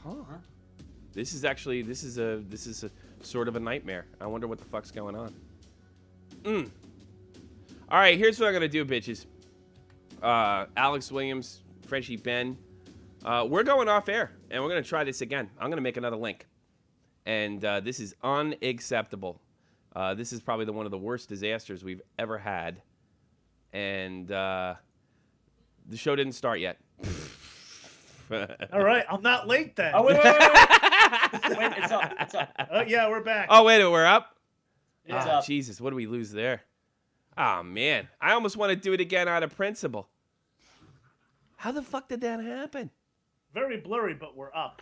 Huh. This is a sort of a nightmare. I wonder what the fuck's going on. All right, here's what I'm gonna do, bitches. Alex Williams, Frenchie Ben, we're going off air, and we're gonna try this again. I'm gonna make another link, and this is unacceptable. This is probably one of the worst disasters we've ever had, and the show didn't start yet. All right, I'm not late then. Oh, wait. Wait, it's up. Oh, yeah, we're back. Oh, wait, we're up? It's up. Jesus, what do we lose there? Oh, man. I almost want to do it again out of principle. How the fuck did that happen? Very blurry, but we're up.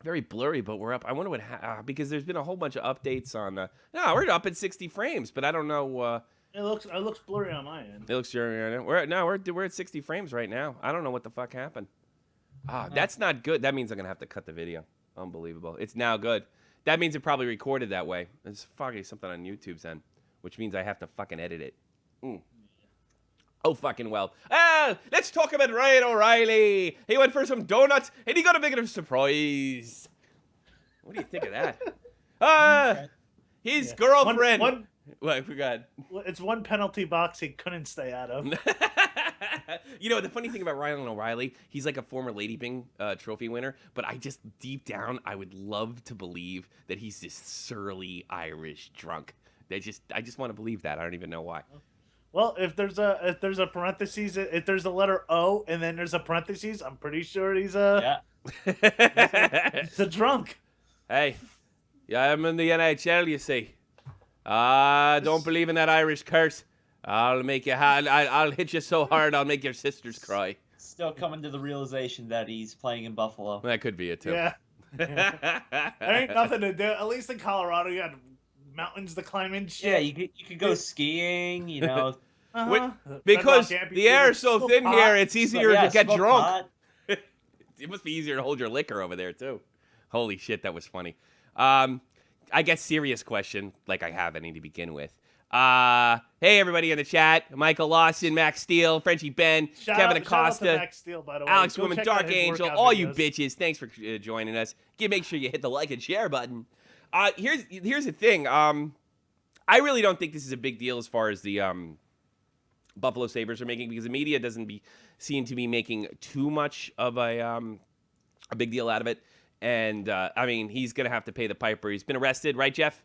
Very blurry, but we're up. I wonder what because there's been a whole bunch of updates on the. No, we're up at 60 frames, but I don't know. It looks blurry on my end. It looks blurry. We're at 60 frames right now. I don't know what the fuck happened. That's not good. That means I'm gonna have to cut the video. Unbelievable. It's now good. That means it probably recorded that way. It's fucking something on YouTube's end, which means I have to fucking edit it. Oh, fucking well. Let's talk about Ryan O'Reilly. He went for some donuts, and he got a big enough surprise. What do you think of that? His girlfriend. What, I forgot. It's one penalty box he couldn't stay out of. You know, the funny thing about Ryan O'Reilly, he's like a former Lady Bing trophy winner, but I just, deep down, I would love to believe that he's this surly Irish drunk. I just want to believe that. I don't even know why. Well, if there's a parentheses, if there's a letter O and then there's a parentheses, I'm pretty sure he's a drunk. Hey, yeah, I'm in the NHL, you see. Don't believe in that Irish curse. I'll make you. I'll hit you so hard I'll make your sisters cry. Still coming to the realization that he's playing in Buffalo. That could be it too. Yeah. There ain't nothing to do. At least in Colorado, you had mountains to climb in. Shit. Yeah, you could go skiing. You know. Because the air is so thin here, it's easier to get drunk. It must be easier to hold your liquor over there too. Holy shit, that was funny. I guess serious question, like I have any to begin with. Hey, everybody in the chat. Michael Lawson, Max Steele, Frenchie Ben, Kevin Acosta, shout out to Max Steele, by the way. Alex Go Woman, check Dark out his Angel, workout all videos. you bitches. Thanks for joining us. Make sure you hit the like and share button. Here's the thing. I really don't think this is a big deal as far as the Buffalo Sabres are making, because the media doesn't seem to be making too much of a big deal out of it. And, I mean, he's going to have to pay the piper. He's been arrested, right, Jeff?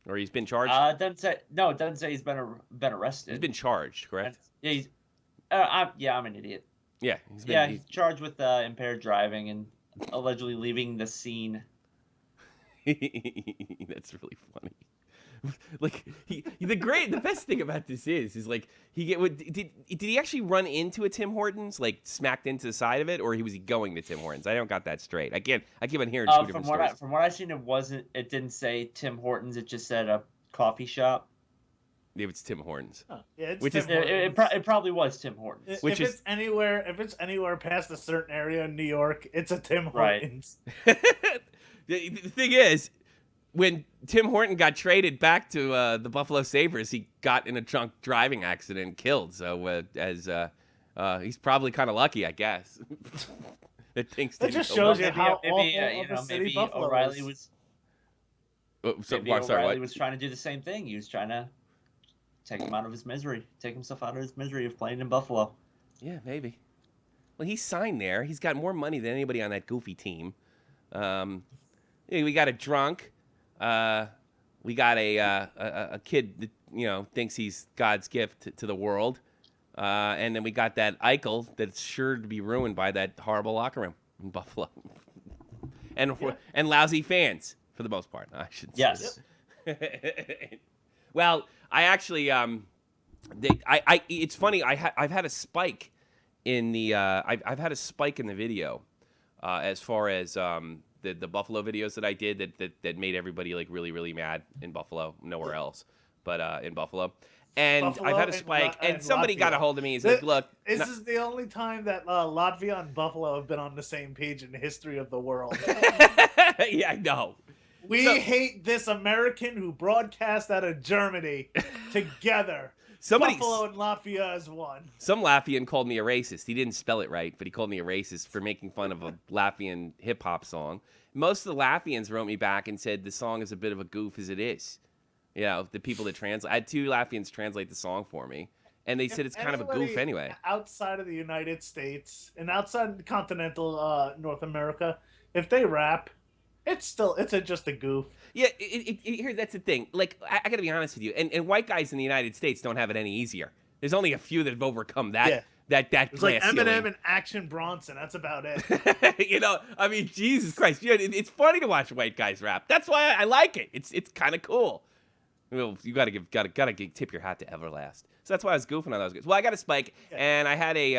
Or he's been charged? It doesn't say he's been arrested. He's been charged, correct? Yeah, I'm an idiot. Yeah. He's charged with impaired driving and allegedly leaving the scene. That's really funny. Like the best thing about this is like did he actually run into a Tim Hortons, like smacked into the side of it, or was he going to Tim Hortons? I don't got that straight. I keep on hearing two different stories. From what I've seen, it didn't say Tim Hortons. It just said a coffee shop. Maybe it's Tim Hortons. Oh, yeah, it's which Tim Hortons. It probably was Tim Hortons. If it's anywhere past a certain area in New York, it's a Tim Hortons. Right. The thing is, when Tim Horton got traded back to the Buffalo Sabres, he got in a drunk driving accident and killed. So he's probably kind of lucky, I guess. That just shows you how awful of a city Buffalo O'Reilly is. O'Reilly was trying to do the same thing. He was trying to take himself out of his misery of playing in Buffalo. Yeah, maybe. Well, he signed there. He's got more money than anybody on that goofy team. We got a drunk. We got a kid that, thinks he's God's gift to the world. And then we got that Eichel that's sure to be ruined by that horrible locker room in Buffalo. And lousy fans, for the most part, I should say. Yes. Well, I actually, it's funny, I've had a spike in the, I've had a spike in the video as far as the Buffalo videos that I did that made everybody like really, really mad in Buffalo, nowhere else, but in Buffalo. And Buffalo I've had a spike, and somebody Latvia. got a hold of me. He's like, "Look, this is the only time that Latvia and Buffalo have been on the same page in the history of the world." Yeah, I know. We hate this American who broadcast out of Germany together. Somebody, Buffalo and Lafayette as one. some Latvian called me a racist. He didn't spell it right, but he called me a racist for making fun of a Latvian hip hop song. Most of the Latvians wrote me back and said the song is a bit of a goof as it is. You know, the people that translate. I had 2 Latvians translate the song for me, and they said it's kind of a goof anyway. Outside of the United States and outside continental North America, if they rap, it's just a goof. Yeah, here that's the thing. Like, I got to be honest with you, and white guys in the United States don't have it any easier. There's only a few that have overcome that. Yeah. That It's like glass Eminem ceiling. and Action Bronson. That's about it. You know, I mean, Jesus Christ. Yeah, it's funny to watch white guys rap. That's why I like it. It's kind of cool. Well, you gotta tip your hat to Everlast. So that's why I was goofing on those guys. Well, I got a Spike, and I had a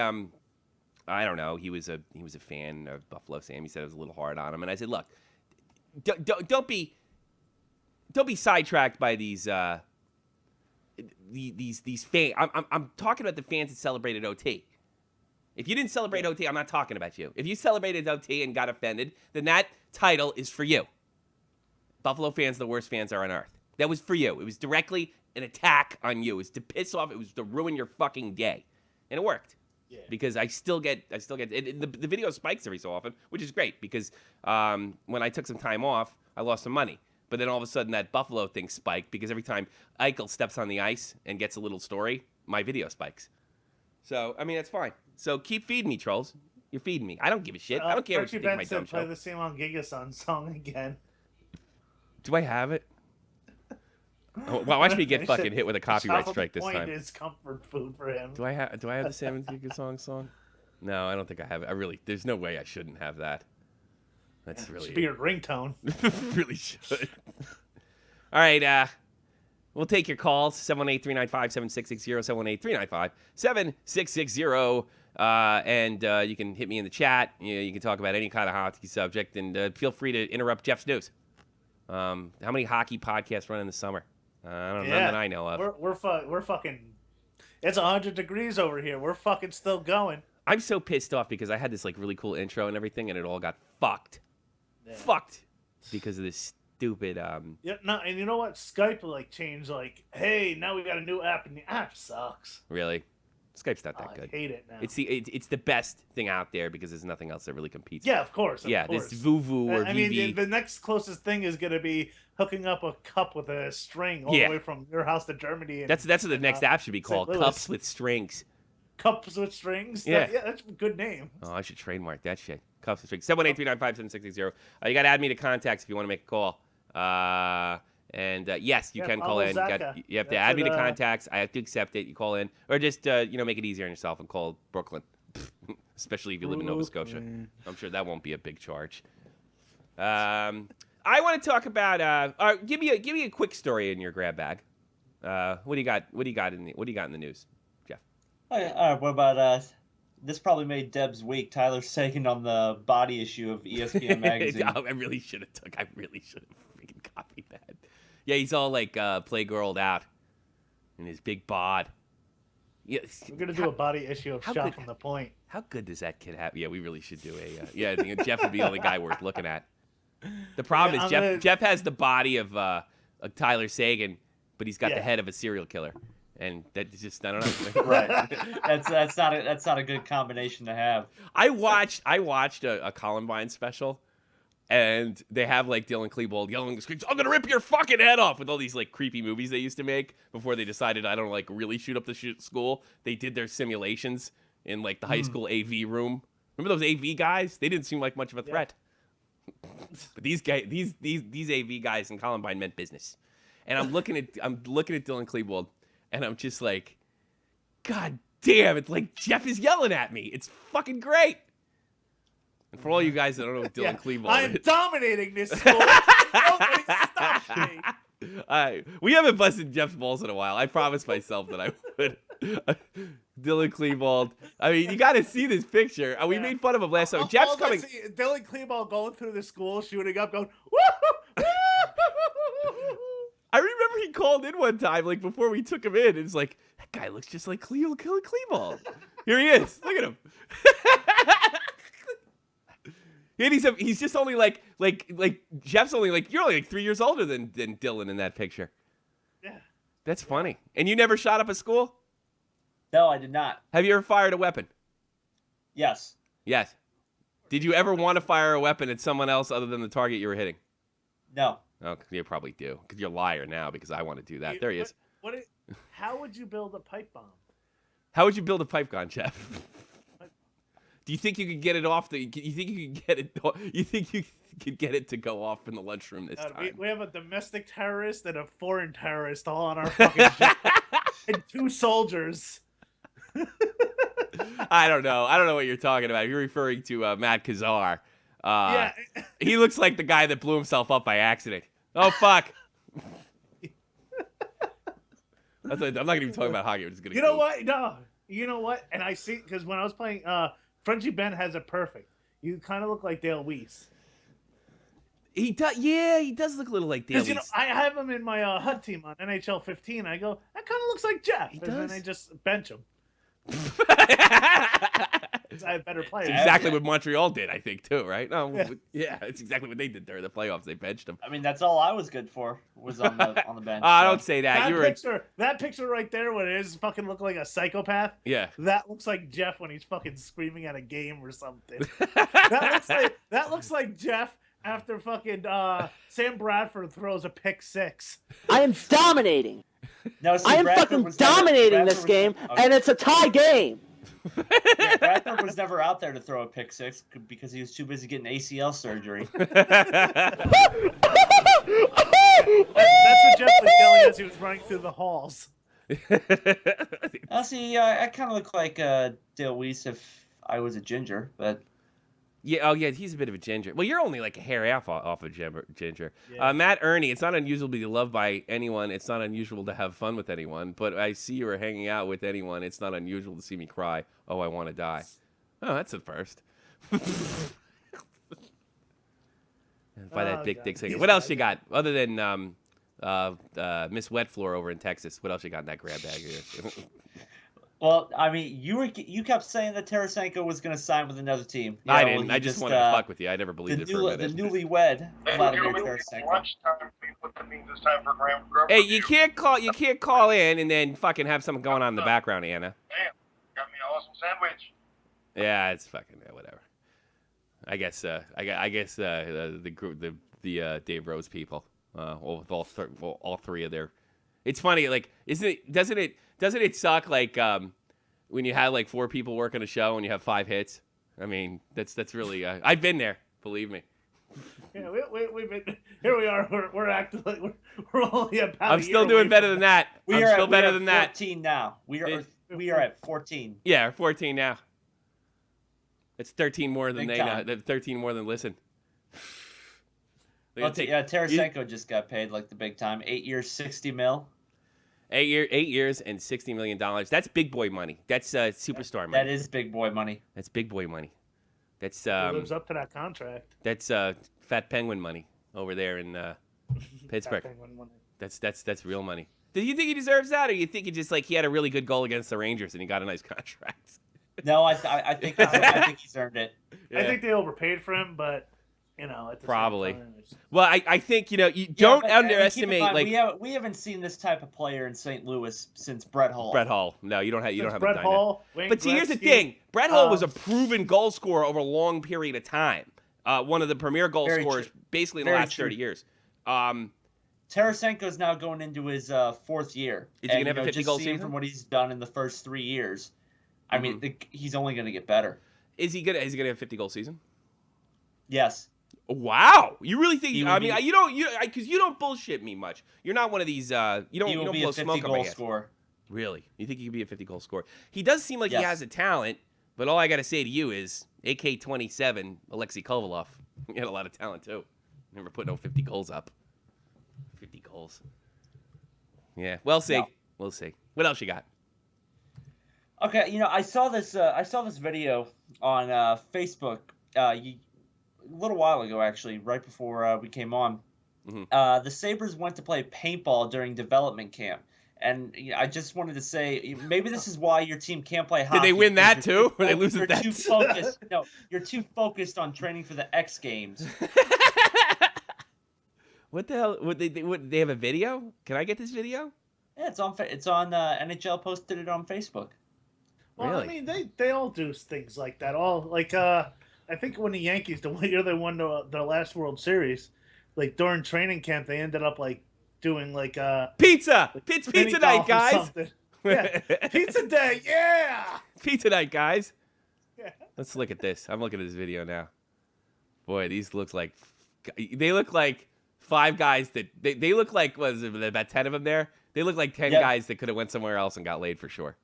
I don't know. He was a fan of Buffalo Sam. He said it was a little hard on him, and I said, look, don't be sidetracked by these fans. I'm talking about the fans that celebrated OT. If you didn't celebrate OT, I'm not talking about you. If you celebrated OT and got offended, then that title is for you. Buffalo fans, the worst fans are on earth. That was for you. It was directly an attack on you. It was to piss off. It was to ruin your fucking day, and it worked. Yeah. Because I still get the video spikes every so often, which is great because when I took some time off, I lost some money. But then all of a sudden that Buffalo thing spiked because every time Eichel steps on the ice and gets a little story, my video spikes. So, I mean, that's fine. So keep feeding me, trolls. You're feeding me. I don't give a shit. I don't care what you think of my dumb show. Play the same on Gigasun song again. Do I have it? Oh, well, watch me get fucking hit with a copyright strike this time. Point is comfort food for him. Do I have the Salmon song? No, I don't think I have it. There's no way I shouldn't have that. That's really should be your ringtone. Really should. All right, we'll take your calls 718-395-7660, 718-395-7660. And you can hit me in the chat. You can talk about any kind of hockey subject, and feel free to interrupt Jeff's news. How many hockey podcasts run in the summer? I don't know, none that I know of. We're fucking. It's 100 degrees over here. We're fucking still going. I'm so pissed off because I had this like really cool intro and everything, and it all got fucked. Yeah. Fucked because of this stupid. Yeah, no, and you know what? Skype changed. Hey, now we got a new app, and the app sucks. Really? Skype's not that good. I hate it now. It's the best thing out there because there's nothing else that really competes. Yeah, of course. This Vuvu or VV. I mean, the next closest thing is gonna be hooking up a cup with a string all the way from your house to Germany. And, that's what the next app should be called. Cups with strings. Cups with strings. Yeah, that's a good name. Oh, I should trademark that shit. Cups with strings. 718-395-7660. You got to add me to contacts if you want to make a call. And yes, you can call in. You have to add me to contacts. I have to accept it. You call in, or just make it easier on yourself and call Brooklyn, especially if you live in Nova Scotia. I'm sure that won't be a big charge. I want to talk about. Give me a quick story in your grab bag. What do you got? What do you got in the news, Jeff? All right. What about this? Probably made Deb's week. Tyler Sagan on the body issue of ESPN magazine. I really should have freaking copied that. Yeah, he's all like playgirled out in his big bod. Yeah, we're gonna do a body issue of Shot from the Point. How good does that kid have? Yeah, we really should do a. I think Jeff would be the only guy worth looking at. The problem is Jeff has the body of Tyler Sagan, but he's got the head of a serial killer, and that's just I don't know. Right. That's not a good combination to have. I watched a Columbine special. And they have like Dylan Klebold yelling, "I'm gonna rip your fucking head off!" with all these like creepy movies they used to make before they decided I don't really shoot up the school. They did their simulations in like the high school AV room. Remember those AV guys? They didn't seem like much of a threat. But these AV guys in Columbine meant business. And I'm looking at Dylan Klebold, and I'm just like, God damn! It's like Jeff is yelling at me. It's fucking great. And for all you guys that don't know what Dylan Klebold I'm dominating this school. Nobody stops me. We haven't busted Jeff's balls in a while. I promised myself that I would. Dylan Klebold. I mean, you got to see this picture. We made fun of him last time. Jeff's coming. Dylan Klebold going through the school, shooting up, going, woo! I remember he called in one time, like before we took him in, and it's like, that guy looks just like Klebold. Here he is. Look at him. And he's just only like Jeff's only you're only like 3 years older than Dylan in that picture. Yeah. That's funny. And you never shot up a school? No, I did not. Have you ever fired a weapon? Yes. Yes. Did you ever want to fire a weapon at someone else other than the target you were hitting? No. Oh, you probably do. Because you're a liar now because I want to do that. There he is. How would you build a pipe bomb? How would you build a pipe gun, Jeff? Do you think you could get it off the? You think you could get it? You think you could get it to go off in the lunchroom this time? We have a domestic terrorist and a foreign terrorist all on our fucking ship. And 2 soldiers. I don't know. I don't know what you're talking about. You're referring to Matt Kazar. Yeah. He looks like the guy that blew himself up by accident. Oh fuck. I'm not gonna even talk about hockey. I'm just gonna. You know what? No. You know what? And I see because when I was playing, Frenchie Ben has it perfect. You kind of look like Dale Weiss. He does. Yeah, he does look a little like Dale Weiss. You know, I have him in my HUD team on NHL 15. I go, that kind of looks like Jeff. He and does. then I just bench him. I have better players. It's exactly what Montreal did, I think, too, right? No, yeah, it's exactly what they did during the playoffs. They benched him. I mean, that's all I was good for was on the bench. Don't say that. That picture right there, when it is fucking look like a psychopath. Yeah. That looks like Jeff when he's fucking screaming at a game or something. that looks like Jeff after fucking Sam Bradford throws a pick 6. I am dominating. No, see, I am Bradford fucking was never- dominating Bradford this was- game, okay. and it's a tie game. Yeah, Bradford was never out there to throw a pick 6 because he was too busy getting ACL surgery. That's what Jeff was yelling as he was running through the halls. See, I kind of look like Dale Weiss if I was a ginger, but Yeah, oh yeah, he's a bit of a ginger. Well, you're only like a hair off of ginger. Yeah. Matt Ernie, it's not unusual to be loved by anyone. It's not unusual to have fun with anyone. But I see you are hanging out with anyone. It's not unusual to see me cry. Oh, I want to die. Oh, that's a first. By that big God. dick singer. What else you got other than Miss Wet Floor over in Texas? What else you got in that grab bag here? well, I mean, you kept saying that Tarasenko was going to sign with another team. You I know, didn't. he I just wanted to fuck with you. I never believed it for a the minute. newlywed Vladimir Tarasenko. Lunchtime, that means it's time for Graham. Hey, you can't call in and then fucking have something going on in the background, Anna. Damn, got me an awesome sandwich. Yeah, it's fucking whatever. I guess the group the Dave Rose people, all 3 of their. It's funny, like doesn't it suck like when you have like 4 people working a show and you have 5 hits? I mean, that's really I've been there, believe me. Yeah, we've been here. We are. We're acting like we're only about. I'm still doing better than that. We I'm are still better than that. 14 now. We are at 14. Yeah, 14 now. It's 13 more than Big they know. time. That's 13 more than listen. Well, Tarasenko just got paid like the big time. 8 years, 60 mil. 8 years and $60 million. That's big boy money. That's superstar money. That is big boy money. That's big boy money. That's He lives up to that contract. That's Fat Penguin money over there in Pittsburgh. That's real money. Do you think he deserves that, or you think he just like he had a really good goal against the Rangers and he got a nice contract? No, I think he's earned it. Yeah. I think they overpaid for him, but you know, at the Probably. Same time, it's- Well, I think you don't but, underestimate keep in mind, like we haven't seen this type of player in St. Louis since Brett Hull. Brett Hull. No, you don't have Since a Brett dynamic. Hull, Wayne But see, here's the Gretzky, thing: Brett Hull was a proven goal scorer over a long period of time. One of the premier goal Very scorers, true. basically in the Very last true. 30 years. Tarasenko's now going into his 4th year. Is he gonna have a 50 just goal seeing season? from what he's done in the first 3 years, I mean, he's only going to get better. Is he gonna have a 50 goal season? Yes. Wow, you really think? He I would mean, be- because you don't bullshit me much. You're not one of these. You He don't will be blow a 50 smoke up my goal ass. scorer. Really? You think he could be a 50 goal scorer? He does seem like he Yes. has a talent, but all I got to say to you is AK-27, Alexei Kovalov. He had a lot of talent, too. Never put no 50 goals up. 50 goals. Yeah, we'll see. No. We'll see. What else you got? Okay, I saw this video on Facebook a little while ago, actually, right before we came on. The Sabres went to play paintball during development camp. And I just wanted to say, maybe this is why your team can't play hockey. Did they win that, because you're too? Or they lose you're at that? too focused. No, you're too focused on training for the X Games. What the hell? Would they have a video? Can I get this video? Yeah, it's on. It's on. NHL posted it on Facebook. Well, Really? I mean, they all do things like that. All like I think when the Yankees, the year they won their last World Series, like during training camp, they ended up like doing like Pizza! like It's mini pizza night, golf or guys! something. Yeah, pizza day. Yeah. Pizza night, guys! Yeah. Let's look at this. I'm looking at this video now. Boy, these look like... They look like 5 guys that... They look like, was it about 10 of them there? They look like 10 Yep. guys that could have went somewhere else and got laid for sure.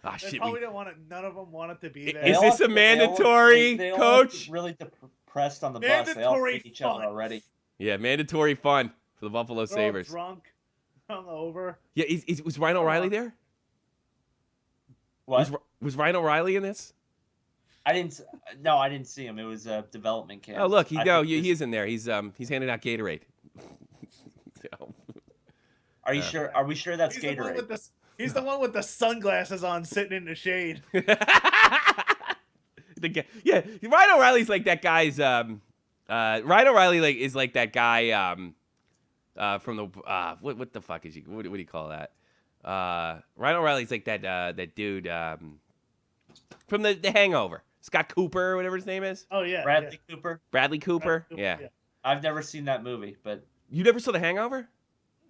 Ah, They shit. probably didn't want it. None of them wanted to be there. Is They all this a look- they all look- mandatory, they all coach? look really depressed on the bus. They all Mandatory hate each other fun. already. Yeah, mandatory fun for the Buffalo They're all Sabres. drunk, hungover. Yeah, was Ryan O'Reilly there? What? Was Ryan O'Reilly in this? I didn't. No, I didn't see him. It was a development camp. Oh, look, I think he is in there. He's handing out Gatorade. So, Are you sure? Are we sure that's He's the one Gatorade? with the he's the one with the sunglasses on, sitting in the shade. yeah, Ryan O'Reilly's like that guy's. Ryan O'Reilly is like that guy from the what the fuck is he? What do you call that? Ryan O'Reilly's like that dude from the Hangover. Scott Cooper or whatever his name is. Oh yeah, Bradley Cooper. Bradley Cooper. Cooper, Yeah. I've never seen that movie, but You never saw The Hangover?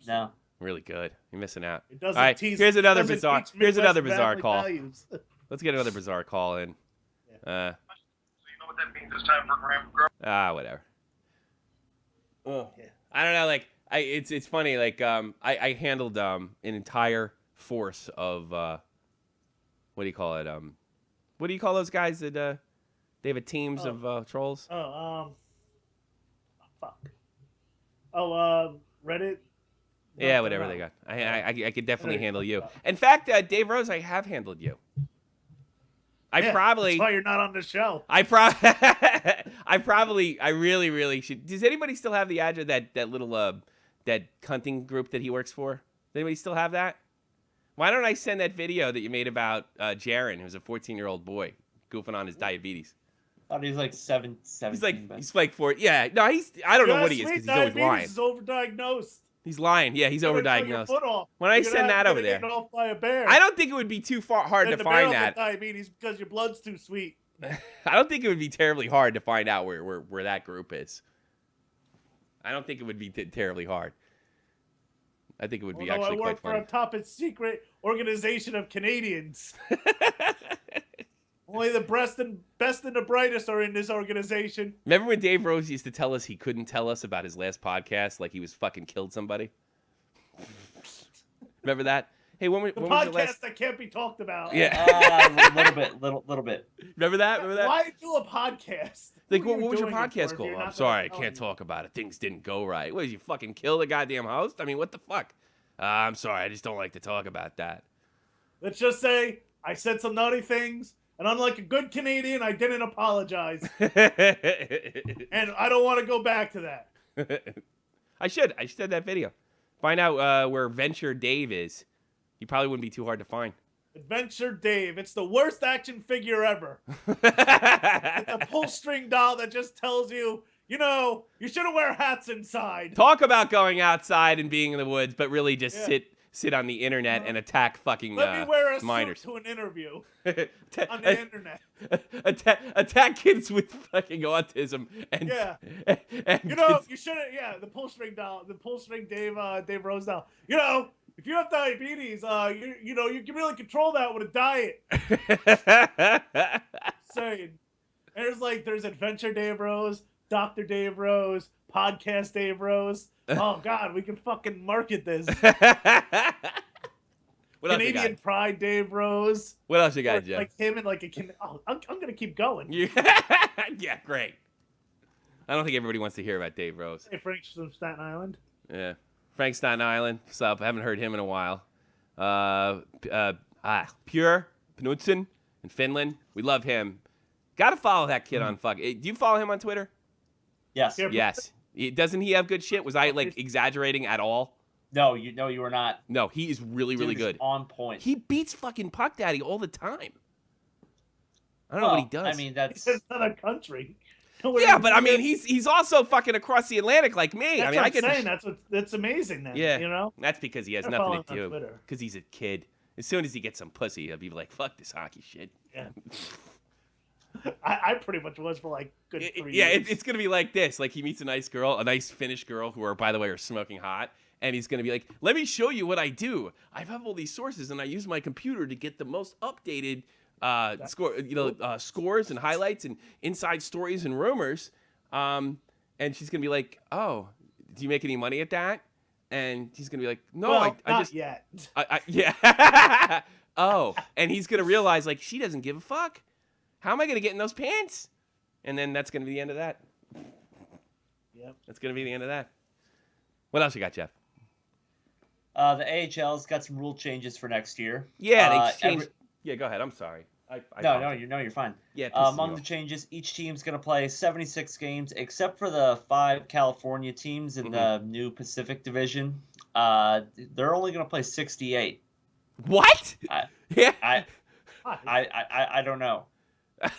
no. Really good. You're missing out. It doesn't All right, tease- here's another doesn't bizarre. teach Here's another Midwest bizarre family call. values. Let's get another bizarre call in. So you know what that means? It's time for Graham. Whatever. Oh yeah. I don't know. Like, it's funny. Like, I handled an entire force of what do you call it? What do you call those guys that they have a teams of trolls? Fuck. Oh, Reddit. Yeah, whatever they got. I could definitely Whatever. handle you. In fact, Dave Rose, I have handled you. Yeah, probably. That's why you're not on the show. I really should. Does anybody still have the address that little that hunting group that he works for? Does anybody still have that? Why don't I send that video that you made about Jaron, who's a 14-year-old boy goofing on his diabetes? I thought he was like 17. He's like 4. Yeah, no, I don't know what he is because he's always lying. Is overdiagnosed. He's lying. Yeah, he's You're gonna cut your overdiagnosed. foot off. When I You're send gonna that have over to there, get off by a bear. I don't think it would be too hard to the find bear that. will get diabetes because your blood's too sweet. I don't think it would be terribly hard to find out where that group is. I don't think it would be terribly hard. I think it would be Although actually I work quite for a funny. top secret organization of Canadians. Only the best and the brightest are in this organization. Remember when Dave Rose used to tell us he couldn't tell us about his last podcast, like he was fucking killed somebody? Remember that? Hey, when was The your podcast last? that can't be talked about. Yeah. little bit. Remember that? Remember that? Why do a podcast? Like, Who are what you was your doing it podcast for if called? you're I'm not sorry, I gonna can't tell talk about it. Things didn't go right. What, did you fucking kill the goddamn host? I mean, what the fuck? I'm sorry, I just don't like to talk about that. Let's just say I said some naughty things, and unlike a good Canadian, I didn't apologize. And I don't want to go back to that. I should send that video. Find out where Venture Dave is. He probably wouldn't be too hard to find. Adventure Dave. It's the worst action figure ever. It's a pull string doll that just tells you, you know, you shouldn't wear hats inside. Talk about going outside and being in the woods, but really just Yeah. sit on the internet and attack fucking Let me wear a minors. suit to an interview Ta- on the internet. attack kids with fucking autism and Yeah. and You know, kids- you shouldn't. Yeah, the pull string doll, the pull string Dave Rose doll. You know, if you have diabetes, you know, you can really control that with a diet. Saying, there's Adventure Dave Rose, Dr. Dave Rose, Podcast Dave Rose. Oh God, we can fucking market this. What else you Canadian got? Pride Dave Rose. What else you got, Or, Jeff? like him and like a can. Oh, I'm gonna keep going. Yeah, great. I don't think everybody wants to hear about Dave Rose. Hey, Frank's from Staten Island. Yeah. Frank Staten Island. What's up? I haven't heard him in a while. Pure Knudsen in Finland. We love him. Gotta follow that kid on fuck. Do you follow him on Twitter? Yes. Yeah. Yes. Doesn't he have good shit? Was I like exaggerating at all? No, you were not. No, he is really, really Dude is good. on point. He beats fucking Puck Daddy all the time. I don't know what he does. I mean, that's It's another country. Yeah, but I mean, he's also fucking across the Atlantic like me. That's I mean, what I I'm get saying. That's amazing. Then Yeah, you know. that's because he has Gotta nothing follow to him on do. Twitter. Because he's a kid. As soon as he gets some pussy, he'll be like, "Fuck this hockey shit." Yeah. I pretty much was for like good 3 Yeah, years. it's gonna be like this. Like he meets a nice girl, a nice Finnish girl, who are, by the way, are smoking hot, and he's gonna be like, "Let me show you what I do. I have all these sources, and I use my computer to get the most updated scores and highlights and inside stories and rumors." And she's gonna be like, "Oh, do you make any money at that?" And he's gonna be like, "No, well, I not just yet. yeah." Oh, and he's gonna realize like she doesn't give a fuck. How am I gonna get in those pants? And then that's gonna be the end of that. Yep. That's gonna be the end of that. What else you got, Jeff? The AHL's got some rule changes for next year. Yeah, they changed. Yeah, go ahead. I'm sorry. No, you're fine. Yeah. Among the changes, each team's going to play 76 games, except for the 5 California teams in the new Pacific Division. They're only going to play 68. What? Yeah. I don't know. You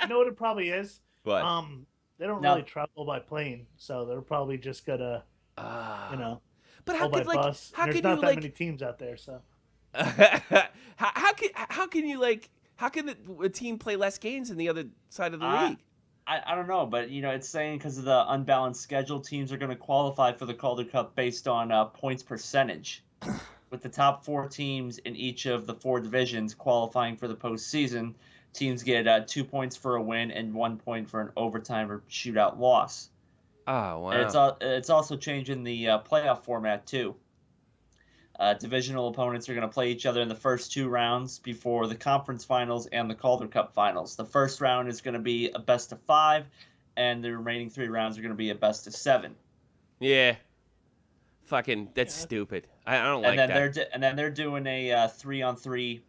know what it probably is? What? They don't really travel by plane, so they're probably just gonna, But how by could bus. how There's can not you that like many teams out there, so. how can you like how can a team play less games than the other side of the league? I don't know, but it's saying because of the unbalanced schedule, teams are going to qualify for the Calder Cup based on points percentage, with the top 4 teams in each of the 4 divisions qualifying for the postseason. Teams get 2 points for a win and 1 point for an overtime or shootout loss. Oh wow! And it's also changing the playoff format too. Divisional opponents are going to play each other in the first 2 rounds before the conference finals and the Calder Cup finals. The first round is going to be a best of 5, and the remaining 3 rounds are going to be a best of 7. Yeah. Fucking, that's stupid. I don't like that. And then they're doing a 3-on-3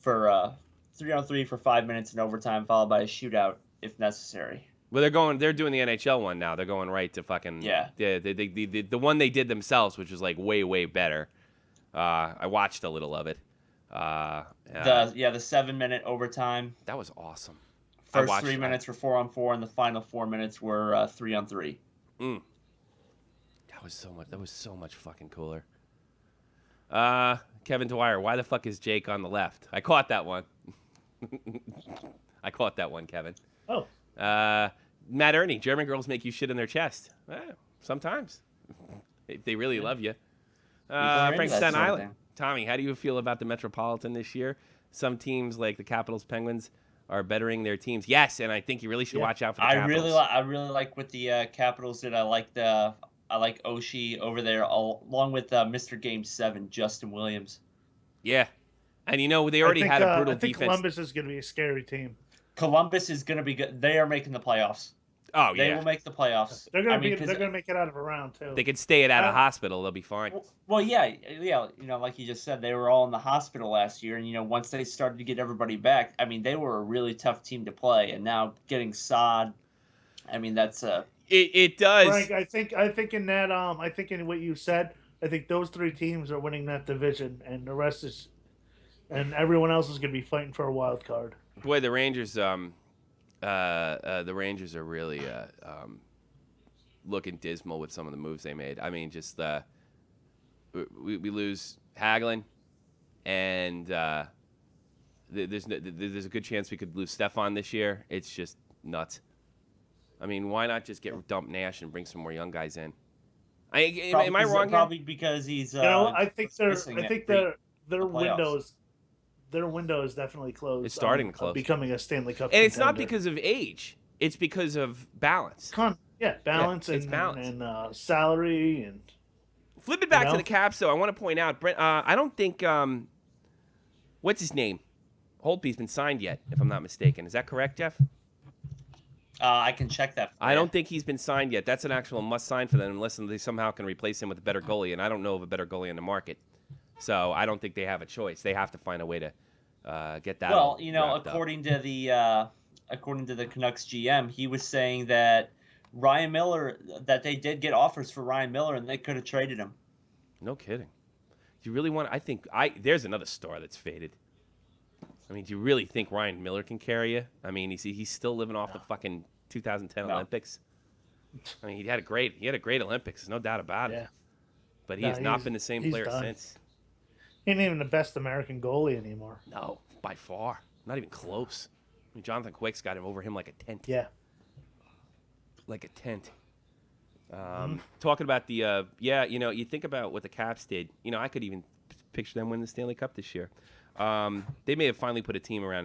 for 3-on-3 for 5 minutes in overtime, followed by a shootout if necessary. Well, they're doing the NHL one now. They're going right to fucking the one they did themselves, which was like way better. I watched a little of it. The 7-minute overtime. That was awesome. First 3 minutes were 4-on-4, and the final 4 minutes were 3-on-3. That was so much fucking cooler. Kevin Dwyer, why the fuck is Jake on the left? I caught that one. I caught that one, Kevin. Oh. Matt Ernie, German girls make you shit in their chest. Sometimes. If they really love you. Frank Staten Island. Tommy, how do you feel about the Metropolitan this year? Some teams like the Capitals, Penguins are bettering their teams. Yes, and I think you really should watch out for the Capitals. I really like what the Capitals did. I like Oshie over there, along with Mr. Game 7, Justin Williams. Yeah. And they already had a brutal I think defense. Columbus is going to be a scary team. Columbus is going to be good. They are making the playoffs. Oh, yeah. They will make the playoffs. They're going to make it out of a round, too. They could stay out of hospital. They'll be fine. Well, yeah. Like you just said, they were all in the hospital last year. And, once they started to get everybody back, they were a really tough team to play. And now getting Saad, that's It does. Frank, I think in that I think in what you said, I think those 3 teams are winning that division, and the rest is, and everyone else is going to be fighting for a wild card. Boy, the Rangers are really looking dismal with some of the moves they made. Just we lose Hagelin, and there's a good chance we could lose Stefan this year. It's just nuts. Why not just dump Nash and bring some more young guys in? Am I wrong here? Probably because he's. I think their window is definitely closed. It's starting to close. Becoming a Stanley Cup. And it's not because of age. It's because of balance. Balance and salary and. Flip it back to the Caps, though. I want to point out, Brent. I don't think what's his name, Holtby's been signed yet, if I'm not mistaken. Is that correct, Jeff? I can check that. I don't think he's been signed yet. That's an actual must sign for them unless they somehow can replace him with a better goalie, and I don't know of a better goalie in the market. So I don't think they have a choice. They have to find a way to get that. Well, according to the Canucks GM, he was saying that Ryan Miller, that they did get offers for Ryan Miller, and they could have traded him. No kidding. Do you really want? There's another star that's faded. I mean, do you really think Ryan Miller can carry you? I mean, he's still living off the fucking 2010 Olympics. I mean, he had a great Olympics, no doubt about it. Yeah. But he has not been the same he's player done. since. He ain't even the best American goalie anymore. No, by far, not even close. I mean, Jonathan Quick's got him over him like a tent. Yeah. Like a tent. Talking about the you think about what the Caps did. I could even picture them winning the Stanley Cup this year. They may have finally put a team around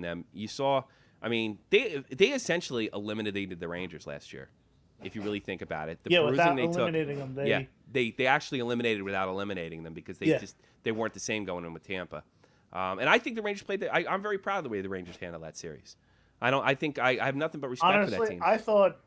them. You saw, I mean, they essentially eliminated the Rangers last year. If you really think about it, the without bruising eliminating them, they actually eliminated without eliminating them because they weren't the same going in with Tampa. And I think the Rangers played. I'm very proud of the way the Rangers handled that series. I think I have nothing but respect honestly, for that team.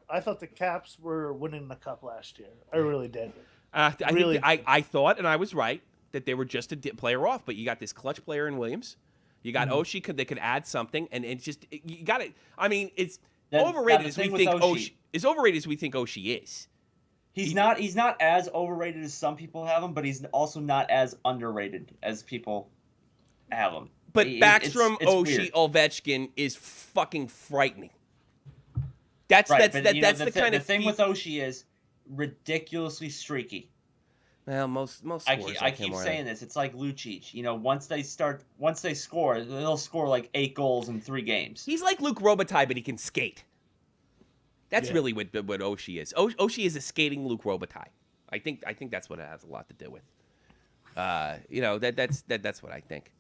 I thought the Caps were winning the cup last year. I really did. I thought, and I was right, that they were just a player off. But you got this clutch player in Williams. You got Oshie. They could add something, and it's just you got it. I mean, it's overrated as we think Oshie. As overrated as we think Oshie is. He's not as overrated as some people have him, but he's also not as underrated as people have him. But Backstrom, Oshie, Ovechkin is fucking frightening. That's the kind of thing with Oshie is ridiculously streaky. Well, most I keep saying this. It's like Lucic. Once they score, they'll score like 8 goals in 3 games. He's like Luke Robitaille, but he can skate. That's really what Oshie is. Oshie is a skating Luke Robitaille. I think that's what it has a lot to do with. That's what I think.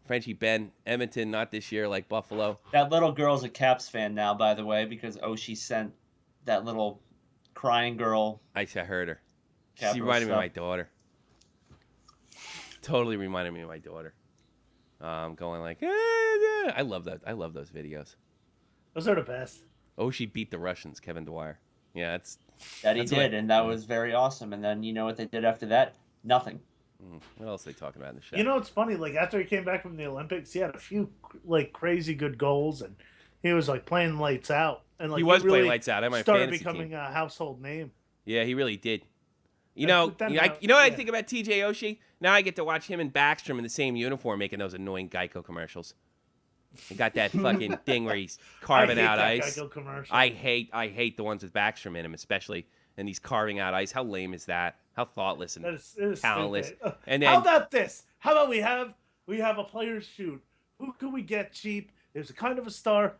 Frenchie Ben, Edmonton, not this year like Buffalo. That little girl's a Caps fan now, by the way, because Oshie sent that little crying girl. I heard her. Capital She reminded me of stuff. my daughter. Totally reminded me of my daughter. Going like, I love that. I love those videos. Those are the best. Oshie beat the Russians, Kevin Dwyer. Yeah, he did, and that was very awesome. And then you know what they did after that? Nothing. What else are they talking about in the show? It's funny. Like after he came back from the Olympics, he had a few like crazy good goals, and he was like playing lights out. And like he was really playing lights out. I my started fantasy becoming team. a household name. Yeah, he really did. You And know then, what I think about TJ Oshie? Now I get to watch him and Backstrom in the same uniform making those annoying Geico commercials. He got that fucking thing where he's carving out ice. Geico commercial. I hate the ones with Backstrom in them, especially. And he's carving out ice. How lame is that? How thoughtless and It is talentless. stupid. And then How about this? How about we have a player's shoot? Who could we get cheap? There's a kind of a star.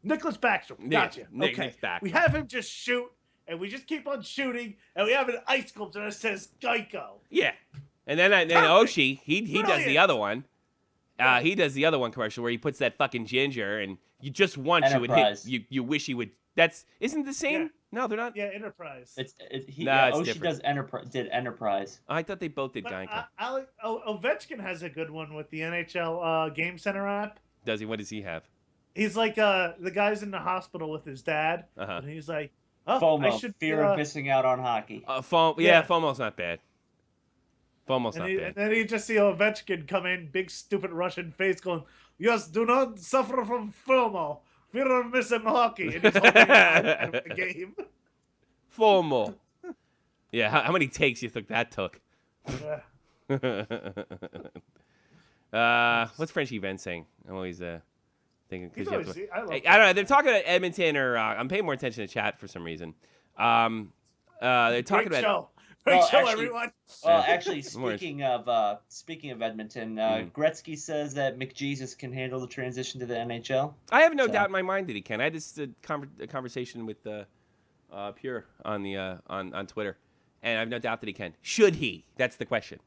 Nicholas Backstrom. Gotcha. Nick Backstrom. We have him just shoot, and we just keep on shooting, and we have an ice sculpture that says Geico. Yeah. And then Oshie, he does the other one. He does the other one commercial where he puts that fucking ginger, and you just once Enterprise. you would hit. You wish he would. Isn't it the same? Yeah. No, they're not. Yeah, Enterprise. Oshie different. did Enterprise. I thought they both did But Geico. Ovechkin has a good one with the NHL Game Center app. Does he? What does he have? He's like the guy's in the hospital with his dad, Uh-huh. and he's like, "Oh, FOMO, I should fear of missing out on hockey. FOMO's not bad. FOMO's not And bad. then you just see Ovechkin come in, big stupid Russian face, going, "Yes, do not suffer from FOMO, fear of missing hockey." And he's holding it out of the game. FOMO. Yeah, how many takes you think that took? Yeah. What's Frenchie Ben saying? I'm always thinking. He's You have always, to- I love I don't know. They're talking about Edmonton, or I'm paying more attention to chat for some reason. They're talking Great about. show. Great Well, show, actually- everyone. Well, actually, More speaking of Edmonton, Gretzky says that McJesus can handle the transition to the NHL. I have no So- doubt in my mind that he can. I had this a conversation with Pure on the on Twitter, and I have no doubt that he can. Should he? That's the question.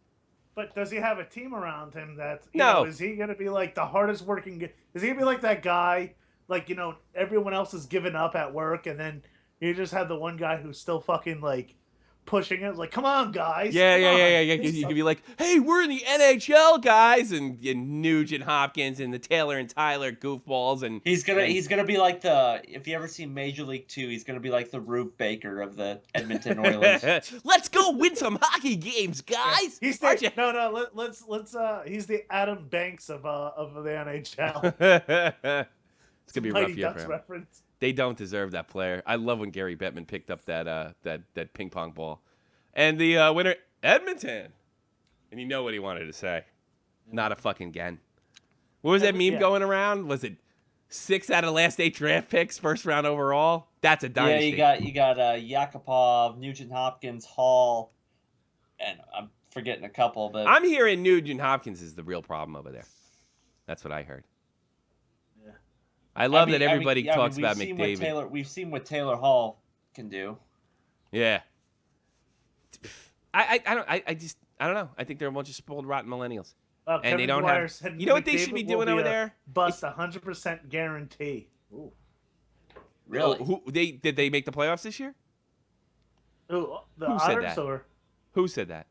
But does he have a team around him that, No. is he going to be like the hardest working, is he going to be like that guy, like, everyone else is giving up at work, and then you just have the one guy who's still fucking, like, pushing it, like, come on, guys. Yeah. come on." You could be like, hey, we're in the NHL, guys, and Nugent Hopkins and the Taylor and Tyler goofballs, and He's gonna be like if you ever see Major League 2, he's gonna be like the Rube Baker of the Edmonton Oilers. Let's go win some hockey games, guys. He's Aren't you? let's he's the Adam Banks of the NHL. It's gonna be a rough Mighty year Ducks for him. reference. They don't deserve that player. I love when Gary Bettman picked up that ping pong ball, and the winner Edmonton, and you know what he wanted to say. Not a fucking again. What was that meme going around? Was it 6 out of the last 8 draft picks, first round overall? That's a dynasty. Yeah, you got Yakupov, Nugent Hopkins, Hall, and I'm forgetting a couple, but I'm hearing Nugent Hopkins is the real problem over there. That's what I heard. Yeah. I love that everybody talks about McDavid. We've seen what Taylor Hall can do. Yeah. I don't know. I think they're a bunch of spoiled, rotten millennials. And they don't have. You know what they should be doing over there? Bust 100% guarantee. Ooh. Really? Did they make the playoffs this year? Ooh, Who said that? Who said that?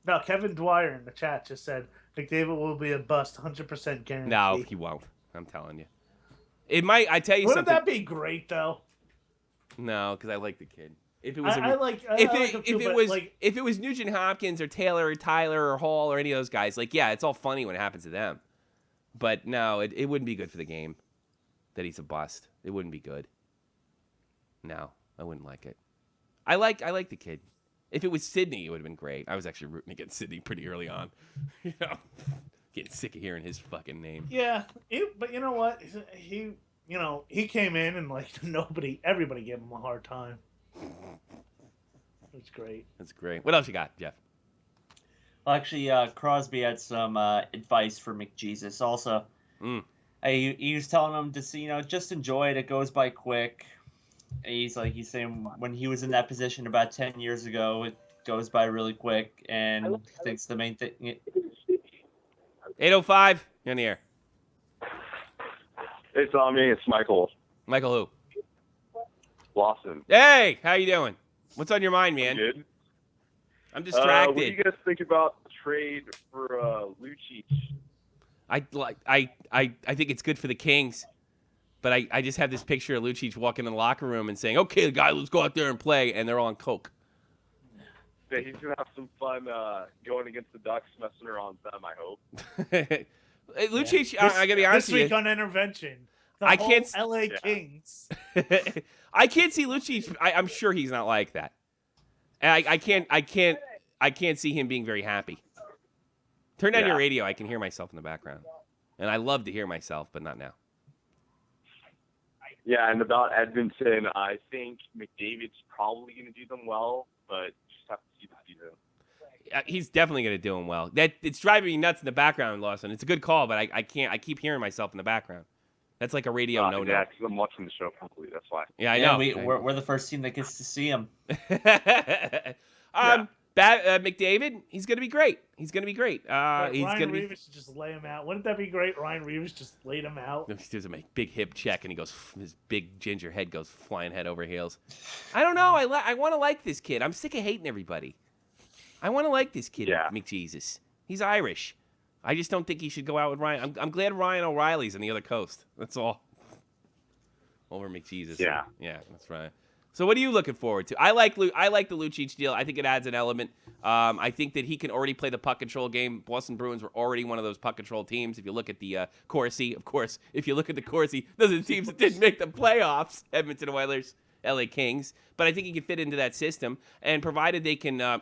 No, Kevin Dwyer in the chat just said McDavid will be a bust, 100% guarantee. No, he won't. I'm telling you. It might. I tell you Wouldn't something. that be great though? No, because I like the kid. If it was, if it was Nugent Hopkins or Taylor or Tyler or Hall or any of those guys, like yeah, it's all funny when it happens to them. But no, it wouldn't be good for the game that he's a bust. It wouldn't be good. No, I wouldn't like it. I like the kid. If it was Sydney, it would have been great. I was actually rooting against Sydney pretty early on. You know, getting sick of hearing his fucking name. Yeah, but you know what? He came in and like everybody gave him a hard time. That's great. That's great. What else you got, Jeff? Well, actually, Crosby had some advice for McJesus also. He was telling him to see, just enjoy it. It goes by quick. He's saying when he was in that position about 10 years ago, it goes by really quick, and he thinks the main thing. 805, you're in the air. It's on me. It's Michael. Michael who? Lawson. Hey, how you doing? What's on your mind, man? Good. I'm distracted. What do you guys think about the trade for Lucic? I think it's good for the Kings, but I just have this picture of Lucic walking in the locker room and saying, "Okay, guy, let's go out there and play," and they're all on coke. Yeah, he's gonna have some fun going against the Ducks, messing around with them. I hope. Lucic, I gotta be honest with you. This week on Intervention, I can't. LA Kings. I can't see Lucic. I'm sure he's not like that. And I can't see him being very happy. Turn down your radio. I can hear myself in the background, and I love to hear myself, but not now. Yeah, and about Edmonton, I think McDavid's probably going to do them well, but just have to see the season. He's definitely going to do him well. It's driving me nuts in the background, Lawson. It's a good call, but I can't. I keep hearing myself in the background. That's like a radio no-no. Yeah, because I'm watching the show probably. That's why. Yeah, I know. We're the first team that gets to see him. McDavid, he's going to be great. He's going to be great. Ryan Reeves should just lay him out. Wouldn't that be great? Ryan Reeves just laid him out. He does a big hip check, and he goes. His big ginger head goes flying head over heels. I don't know. I want to like this kid. I'm sick of hating everybody. I want to like this kid, McJesus. He's Irish. I just don't think he should go out with Ryan. I'm glad Ryan O'Reilly's on the other coast. That's all. Over McJesus. Yeah. Yeah, that's right. So what are you looking forward to? I like the Lucic deal. I think it adds an element. I think that he can already play the puck control game. Boston Bruins were already one of those puck control teams. If you look at the Corsi, of course, if you look at the Corsi, those are the teams that didn't make the playoffs. Edmonton Oilers, LA Kings. But I think he can fit into that system. And provided they can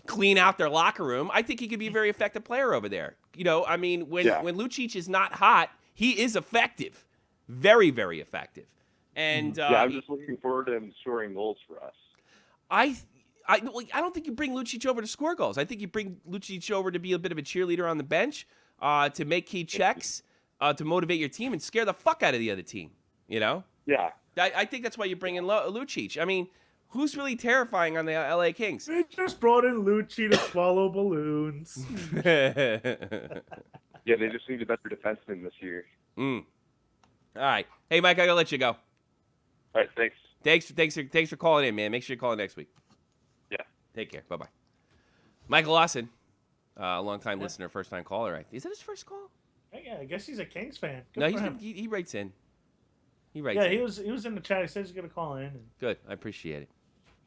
clean out their locker room, I think he could be a very effective player over there. When Lucic is not hot, he is effective. Very, very effective. And I'm just looking forward to him scoring goals for us. I don't think you bring Lucic over to score goals. I think you bring Lucic over to be a bit of a cheerleader on the bench, to make key checks, to motivate your team and scare the fuck out of the other team. Yeah. I think that's why you bring in Lucic. I mean, who's really terrifying on the LA Kings? They just brought in Lucic to swallow balloons. Yeah, they just need a better defenseman this year. All right. Hey, Mike, I gotta let you go. All right, thanks. Thanks for calling in, man. Make sure you call in next week. Yeah. Take care. Bye-bye. Michael Lawson, a long-time listener, first-time caller. Right? Is that his first call? Yeah, I guess he's a Kings fan. No, he writes in. He was in the chat. He says he's gonna call in. Good. I appreciate it.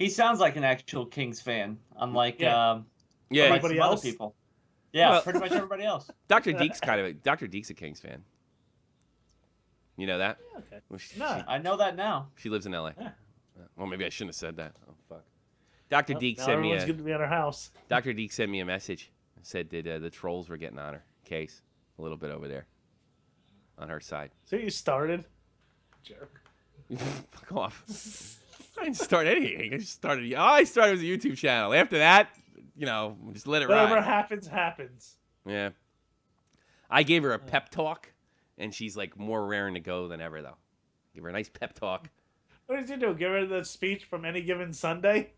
He sounds like an actual Kings fan, unlike everybody else. Other people. Yeah, well, pretty much everybody else. Dr. Deke's a Kings fan. You know that? Yeah, okay. Well, I know that now. She lives in LA. Yeah. Well, maybe I shouldn't have said that. Oh, fuck. Dr. Deke sent me everyone's good to be at our house. Dr. Deke sent me a message and said that the trolls were getting on her. case a little bit over there on her side. So you started, jerk. Fuck off. I didn't start anything. I started as a YouTube channel. After that, just let it Whatever ride. happens, happens. Yeah. I gave her a pep talk, and she's like more raring to go than ever, though. Give her a nice pep talk. What did you do? Give her the speech from Any Given Sunday?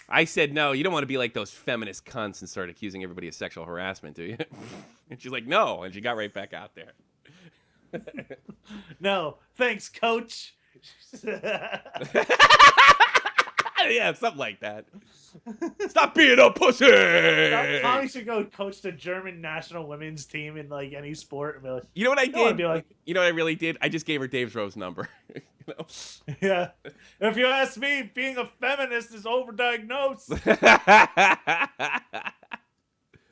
I said, no, you don't want to be like those feminist cunts and start accusing everybody of sexual harassment, do you? And she's like, no. And she got right back out there. No. Thanks, coach. Yeah, something like that. Stop being a pussy! Tommy should go coach the German national women's team in like any sport and be like, You know what I did? Be like, You know what I really did? I just gave her Dave's Rose number. yeah. If you ask me, being a feminist is overdiagnosed.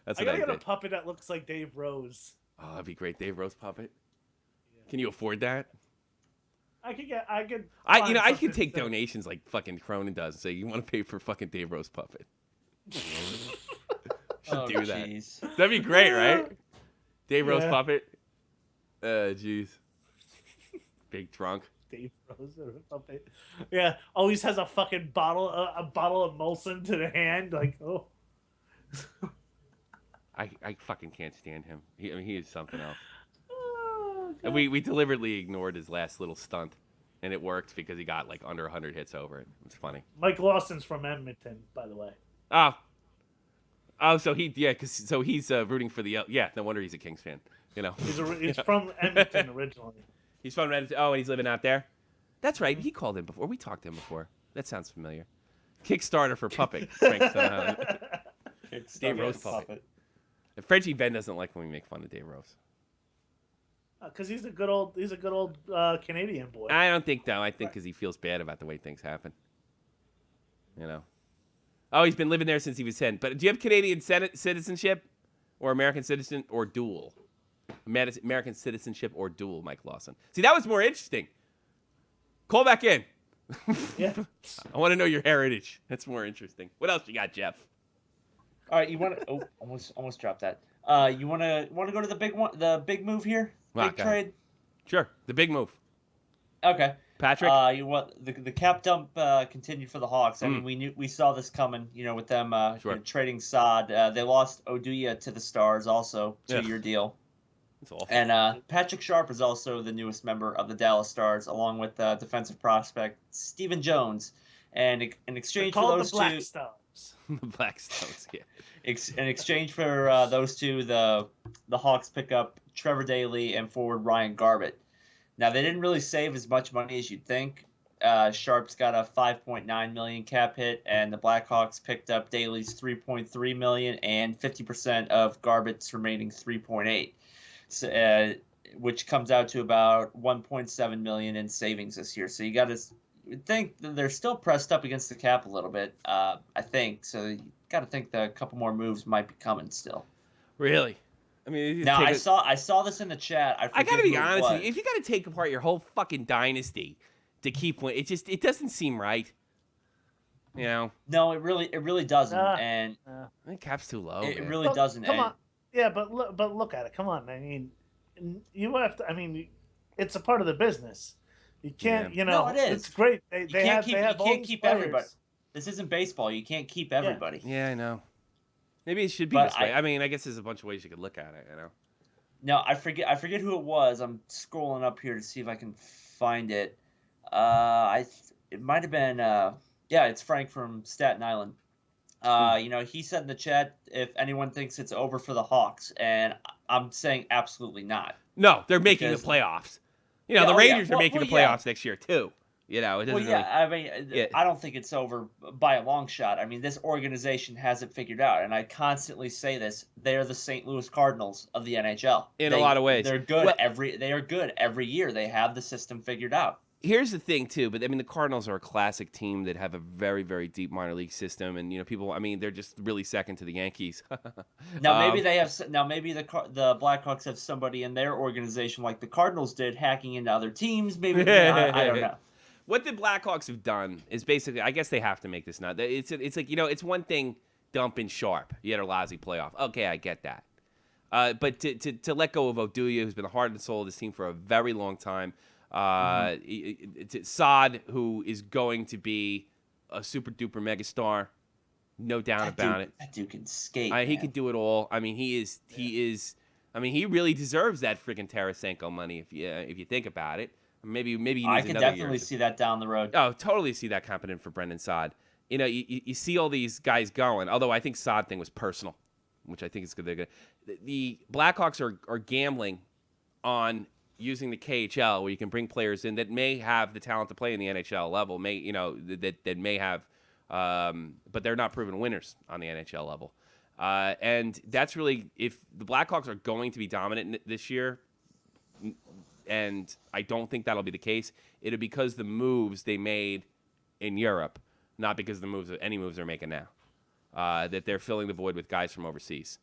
That's I what gotta I get a did. puppet that looks like Dave Rose. Oh, that'd be great. Dave Rose puppet. Can you afford that? I could. I find could something take to- donations like fucking Cronin does and say, you want to pay for fucking Dave Rose puppet. Should do that. Jeez. That'd be great, right? Dave Rose Yeah. puppet. Jeez. Big trunk. Dave Rose or a puppet. Yeah, always has a fucking bottle of Molson to the hand. Like, oh. I fucking can't stand him. He is something else. Oh, And we deliberately ignored his last little stunt, and it worked because he got like under 100 hits over it. It's funny. Mike Lawson's from Edmonton, by the way. So he's rooting for the no wonder he's a Kings fan. He's from Edmonton originally. He's from Reddit. Oh, and he's living out there. That's right. He called in before. We talked to him before. That sounds familiar. Kickstarter for puppet. Frank Dave Rose puppet. Frenchie Ben doesn't like when we make fun of Dave Rose. Because he's a good old Canadian boy. I don't think though. I think because he feels bad about the way things happen. Oh, he's been living there since he was 10. But do you have Canadian citizenship, or American citizen, or dual? American citizenship or dual, Mike Lawson. See, that was more interesting. Call back in. Yeah. I want to know your heritage. That's more interesting. What else you got, Jeff? All right, you want to? Oh, almost dropped that. You want to go to the big one, the big move here, big trade. Sure, the big move. Okay. Patrick. You want the cap dump continued for the Hawks. I mean, we saw this coming. With them trading Saad. They lost Oduya to the Stars, also 2-year deal. That's awful. And Patrick Sharp is also the newest member of the Dallas Stars, along with defensive prospect Stephen Jones. And in exchange for those the Black two, Stones. The Blackstones, yeah. in exchange for those two, the Hawks pick up Trevor Daley and forward Ryan Garbett. Now, they didn't really save as much money as you'd think. Sharp's got a $5.9 million cap hit, and the Blackhawks picked up Daley's $3.3 million and 50% of Garbett's remaining $3.8, so, which comes out to about $1.7 million in savings this year. So you got to think that they're still pressed up against the cap a little bit, I think. So you got to think that a couple more moves might be coming still. Really? I mean, now I saw this in the chat. I got to be forget who it honest with was. you. If you got to take apart your whole fucking dynasty to keep winning, it doesn't seem right. No, it really doesn't, and I think cap's too low. it man. really doesn't. Come and, on. Yeah, but look at it. Come on. I mean, you have to. I mean, it's a part of the business. You can't. No, it is. It's great. They you have all can't these keep players. everybody. This isn't baseball. You can't keep everybody. Yeah, I know. Maybe it should be But this way. I mean, I guess there's a bunch of ways you could look at it. No, I forget who it was. I'm scrolling up here to see if I can find it. It might have been it's Frank from Staten Island. He said in the chat if anyone thinks it's over for the Hawks, and I'm saying absolutely not. No, they're making Because- the playoffs. Yeah, the oh, Rangers yeah. are making Well, the playoffs next year too. It doesn't Well, yeah, really. I mean, Yeah. I don't think it's over by a long shot. I mean, this organization has it figured out, and I constantly say this: they are the St. Louis Cardinals of the NHL. In a lot of ways. They're good Well- They are good every year. They have the system figured out. Here's the thing too, but I mean, the Cardinals are a classic team that have a very, very deep minor league system, and people. I mean, they're just really second to the Yankees. Now maybe they have. Now maybe the Blackhawks have somebody in their organization like the Cardinals did, hacking into other teams. Maybe I don't know. What the Blackhawks have done is basically, I guess they have to make this now. It's like it's one thing dumping Sharp. You had a lousy playoff. Okay, I get that. But to let go of Oduya, who's been the heart and soul of this team for a very long time, Saad, who is going to be a super duper megastar, no doubt about it. That dude can skate. He can do it all. I mean, he is. I mean, he really deserves that freaking Tarasenko money if you think about it. Maybe he needs I could another definitely year. see that down the road. Oh, totally see that happening for Brendan Saad. You know, you see all these guys going. Although I think Saad thing was personal, which I think is good. They're good. The Blackhawks are gambling on using the KHL, where you can bring players in that may have the talent to play in the NHL level, that may have, but they're not proven winners on the NHL level. And that's really, if the Blackhawks are going to be dominant this year, and I don't think that'll be the case, it'll be because the moves they made in Europe, not because any moves they're making now. That they're filling the void with guys from overseas.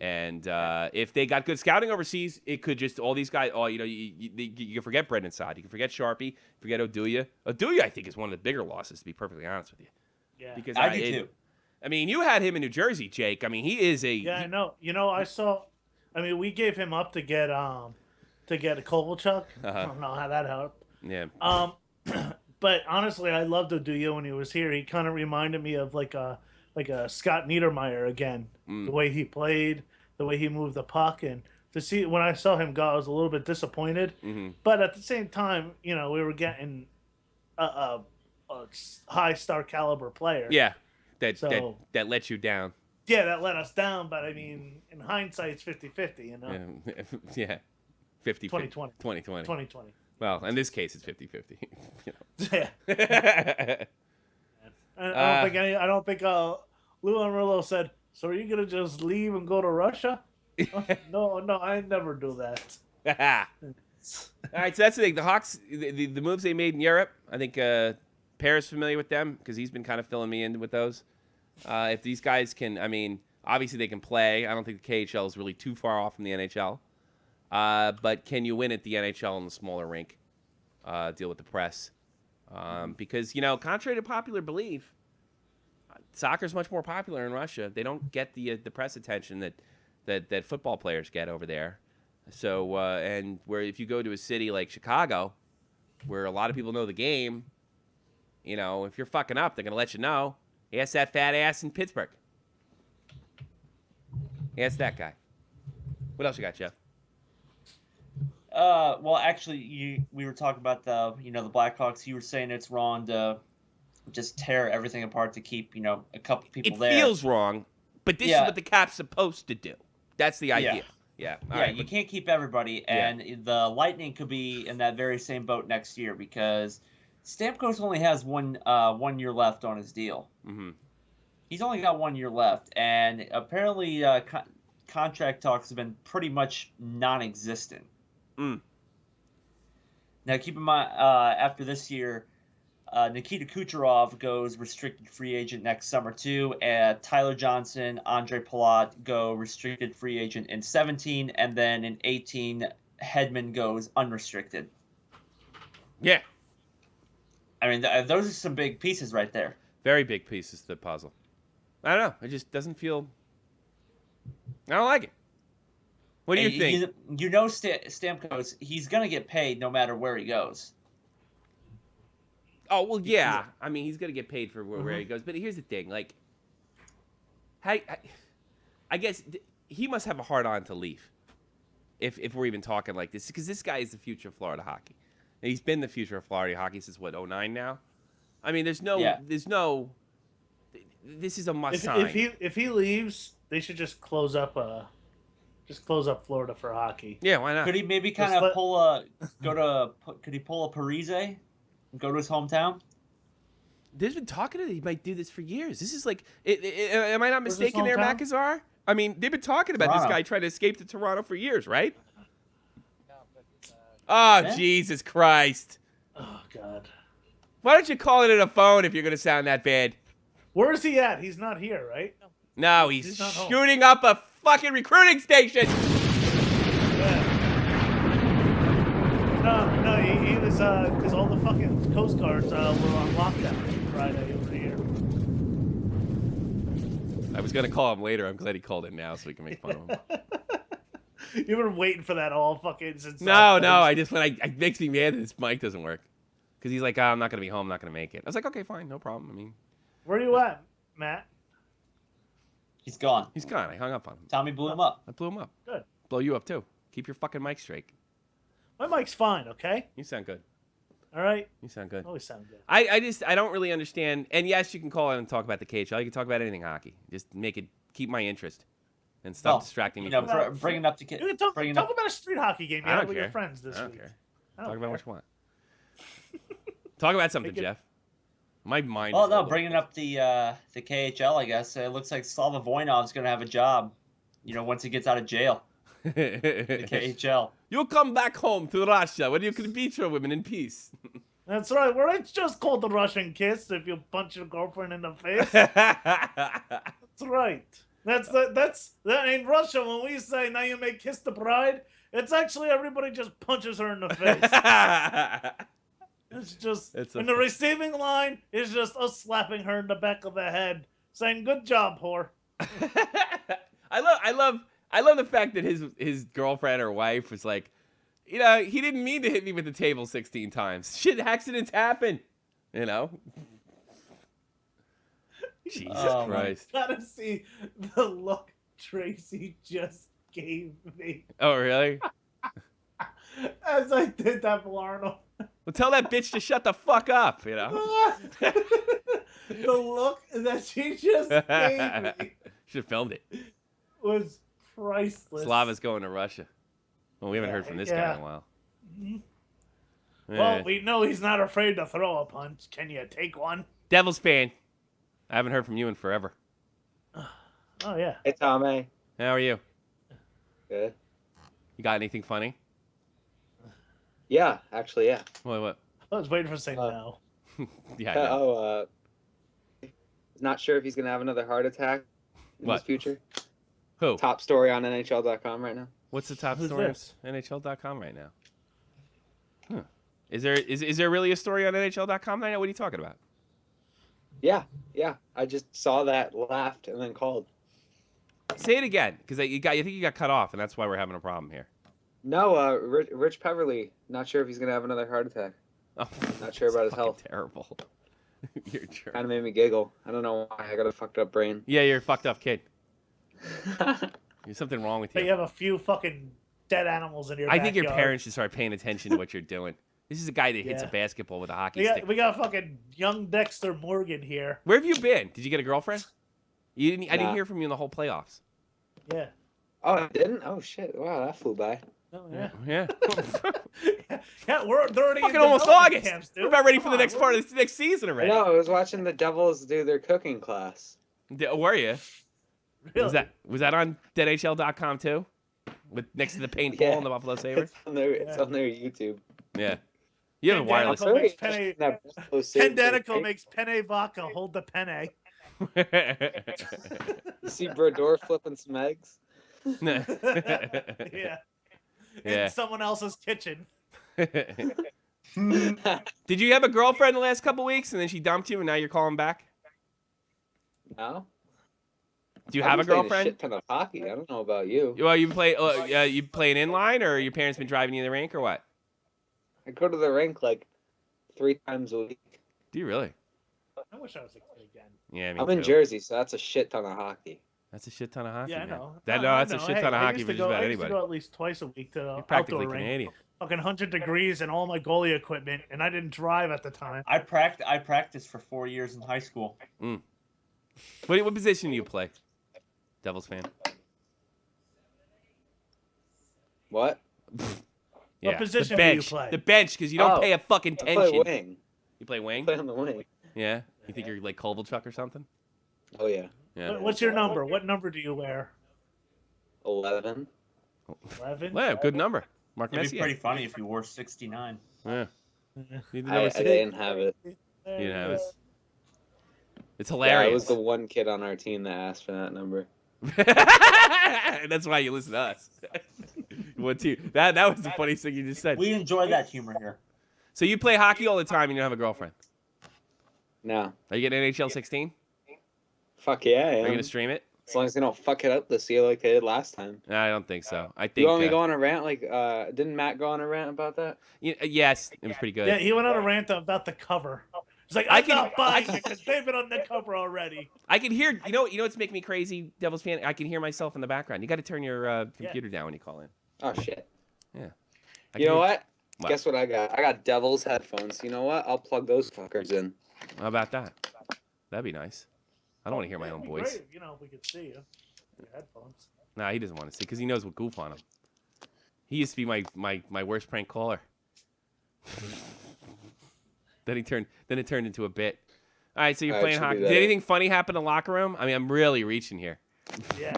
And if they got good scouting overseas, it could just all these guys. Oh, you can forget Brendan Saad, you can forget Sharpie, forget Oduya. Oduya, I think, is one of the bigger losses, to be perfectly honest with you. Yeah, because I do too. I mean, you had him in New Jersey, Jake. I mean, he is a. Yeah, I know. You know, I mean, we gave him up to get a Kovalchuk. I don't know how that helped. Yeah. But honestly, I loved Oduya when he was here. He kind of reminded me of like a Scott Niedermayer again. The way he played, the way he moved the puck, and to see when I saw him go, I was a little bit disappointed. Mm-hmm. But at the same time, you know, we were getting a high star caliber player. Yeah. That let you down. Yeah, that let us down. But I mean, in hindsight, it's 50-50, you know. Yeah. 50 2020. 2020. 2020. Well, in this case, it's 50-50. Yeah. I don't think Lou Amarillo said, "So are you gonna just leave and go to Russia?" No, I never do that. All right, so that's the thing. The Hawks, the moves they made in Europe, I think Pear's familiar with them because he's been kind of filling me in with those. If these guys can, I mean, obviously they can play. I don't think the KHL is really too far off from the NHL. But can you win at the NHL in the smaller rink? Deal with the press. Because, you know, contrary to popular belief, soccer's much more popular in Russia. They don't get the press attention that football players get over there. So, and where if you go to a city like Chicago, where a lot of people know the game, you know, if you're fucking up, they're going to let you know. Ask that fat ass in Pittsburgh. Ask that guy. What else you got, Jeff? Well, actually, we were talking about the Blackhawks. You were saying it's wrong to just tear everything apart to keep, a couple people there. It feels wrong, but this is what the cap's supposed to do. That's the idea. Yeah. All right, you can't keep everybody, and the Lightning could be in that very same boat next year because Stamkos only has 1 year left on his deal. Mm-hmm. He's only got 1 year left, and apparently contract talks have been pretty much non-existent. Now, keep in mind, after this year, Nikita Kucherov goes restricted free agent next summer too, and Tyler Johnson, Andre Palat go restricted free agent in 2017, and then in 2018, Hedman goes unrestricted. Yeah. I mean, those are some big pieces right there. Very big pieces to the puzzle. I don't know. It just doesn't feel... I don't like it. What do you think? Stamkos, he's going to get paid no matter where he goes. Oh, well, yeah. I mean, he's going to get paid for where he goes. But here's the thing. Like, I guess he must have a hard-on to leave if we're even talking like this. Because this guy is the future of Florida hockey. And he's been the future of Florida hockey since, 2009 now? I mean, there's no... This is a must-sign. If he leaves, they should just close up Florida for hockey. Yeah, why not? Could he maybe kind of could he pull a Parise and go to his hometown? There's been talking to he might do this for years. This is like, am I not mistaken there, Macazar? I mean, they've been talking about this guy trying to escape to Toronto for years, right? Jesus Christ. Oh, God. Why don't you call it in a phone if you're going to sound that bad? Where is he at? He's not here, right? No, he's shooting up a fucking recruiting station. Yeah. No, he was, because all the fucking Coast Guards were on lockdown Friday over here. I was going to call him later. I'm glad he called in now so we can make fun of him. You've been waiting for that all fucking since. No. I just it makes me mad that this mic doesn't work. Because he's like, I'm not gonna be home. I'm not gonna make it. I was like, okay, fine, no problem. I mean, where you at, Matt? He's gone. he's gone. I hung up on him. Tommy blew him up. I blew him up. Good. Blow you up too. Keep your fucking mic straight. My mic's fine. Okay. You sound good. All right. You sound good. Always sound good. I don't really understand. And yes, you can call in and talk about the KHL. You can talk about anything hockey. Just keep my interest, and stop distracting me. You know, from bringing up the kid. You can talk about a street hockey game you I had don't with care. your friends this I don't week. care. I don't Talk about care. what you want. Talk about something, Make it- Jeff. My mind. Well, is no, all over bringing the up the KHL, I guess it looks like Slava Voinov's going to have a job. You know, once he gets out of jail, place. the KHL. You'll come back home to Russia when you can beat your women in peace. That's right. Well, it's just called the Russian kiss if you punch your girlfriend in the face. That's right. That ain't Russia. When we say now you may kiss the bride, it's actually everybody just punches her in the face. It's just and the receiving line is just us slapping her in the back of the head, saying "Good job, whore." I love the fact that his girlfriend or wife was like, you know, he didn't mean to hit me with the table 16 times. Shit, accidents happen. You know. Jesus Christ. Gotta see the look Tracy just gave me Oh, really? as I did that for Arnold. Well, tell that bitch to shut the fuck up, you know? The look that she just gave me Should have filmed it. was priceless. Slava's going to Russia. Well, we haven't heard from this guy in a while. Well, we know he's not afraid to throw a punch. Can you take one? Devils fan. I haven't heard from you in forever. Oh, yeah. Hey, Tommy. How are you? Good. You got anything funny? Yeah, actually, yeah. What? I was waiting for saying no. Yeah. I know. Not sure if he's gonna have another heart attack in What? his future. Who? Top story on NHL.com right now. What's the top Who's story this? on NHL.com right now? Huh. Is there really a story on NHL.com right now? What are you talking about? Yeah. I just saw that, laughed, and then called. Say it again, because I think you got cut off, and that's why we're having a problem here. No, Rich Peverly. Not sure if he's gonna have another heart attack. Oh, Not sure about his fucking health. Terrible. You're a jerk. Kind of made me giggle. I don't know why. I got a fucked up brain. Yeah, you're a fucked up kid. There's something wrong with But you. you have a few fucking dead animals in your I think your backyard. parents should start paying attention to what you're doing. This is a guy that hits a Yeah. basketball with a hockey We stick. got fucking young Dexter Morgan here. Where have you been? Did you get a girlfriend? I didn't Nah. hear from you in the whole playoffs. Yeah. Oh, I didn't? Oh, shit. Wow, that flew by. Oh, yeah. Yeah. Yeah, they're already in Fucking almost development August. camps, dude. We're about ready for Come the on, next part of the next season I already. know, I was watching the Devils do their cooking class. Were you? Really? Was that on deadhl.com too? With next to the paintball Yeah. and the Buffalo Sabres? It's on their YouTube. Yeah. You have a Ken wireless. Danico makes Very penne. interesting that Buffalo Ken Sabres, Danico right? makes penne vodka. Hold the penne. You see Brodeur flipping some eggs? Yeah. Yeah. In someone else's kitchen. Did you have a girlfriend the last couple weeks and then she dumped you and now you're calling back? No. Do you I've have a been playing girlfriend? shit ton of hockey. I don't know about you. Well, you play an inline, or your parents been driving you to the rink, or what? I go to the rink like 3 times a week. Do you really? I wish I was a kid again. Yeah, me I'm too. in Jersey, so that's a shit ton of hockey. That's a shit ton of hockey. Yeah, I man. know. That's a No, shit hey, ton of I hockey used for to just go- about I used to anybody. go at least twice a week to the You're outdoor practically rink. Canadian. Fucking 100 degrees and all my goalie equipment, and I didn't drive at the time. I practiced for 4 years in high school. What position do you play? Devils fan. What? Yeah. position the do you bench. play? The bench, because you don't Oh, pay a fucking I play tension. wing. You play wing? I play on the wing. Yeah. You think you're like Kovalchuk or something? Oh, yeah. Yeah. What's your number? What number do you wear? 11. 11? Well, good number. Mark It'd be Messier. pretty funny if you wore 69. Yeah. Need the I number 6. didn't have it. You didn't have it. It's Yeah, I hilarious. was the one kid on our team that asked for that number. That's why you listen to us. What team? That was the funniest thing you just said. We enjoy that humor here. So you play hockey all the time and you don't have a girlfriend? No. Are you getting NHL 16? Fuck yeah, I Are you am. gonna stream it? As long as they don't fuck it up this year like they did last time. I don't think so. I think. You want me to go on a rant? Like, didn't Matt go on a rant about that? Yes, it was pretty good. Yeah, he went on a rant about the cover. He's like, I'm not buying it because they've been on the cover already. I can hear. You know what's making me crazy, Devil's fan? I can hear myself in the background. You got to turn your computer down when you call in. Oh shit. Yeah. You know what? Guess what I got? I got Devil's headphones. You know what? I'll plug those fuckers in. How about that? That'd be nice. I don't want to hear my own voice. Great, if we could see you. Your headphones. Nah, he doesn't want to see because he knows what goof on him. He used to be my worst prank caller. Then it turned into a bit. All right, so you're playing hockey. Did anything funny happen in the locker room? I mean, I'm really reaching here. Yeah.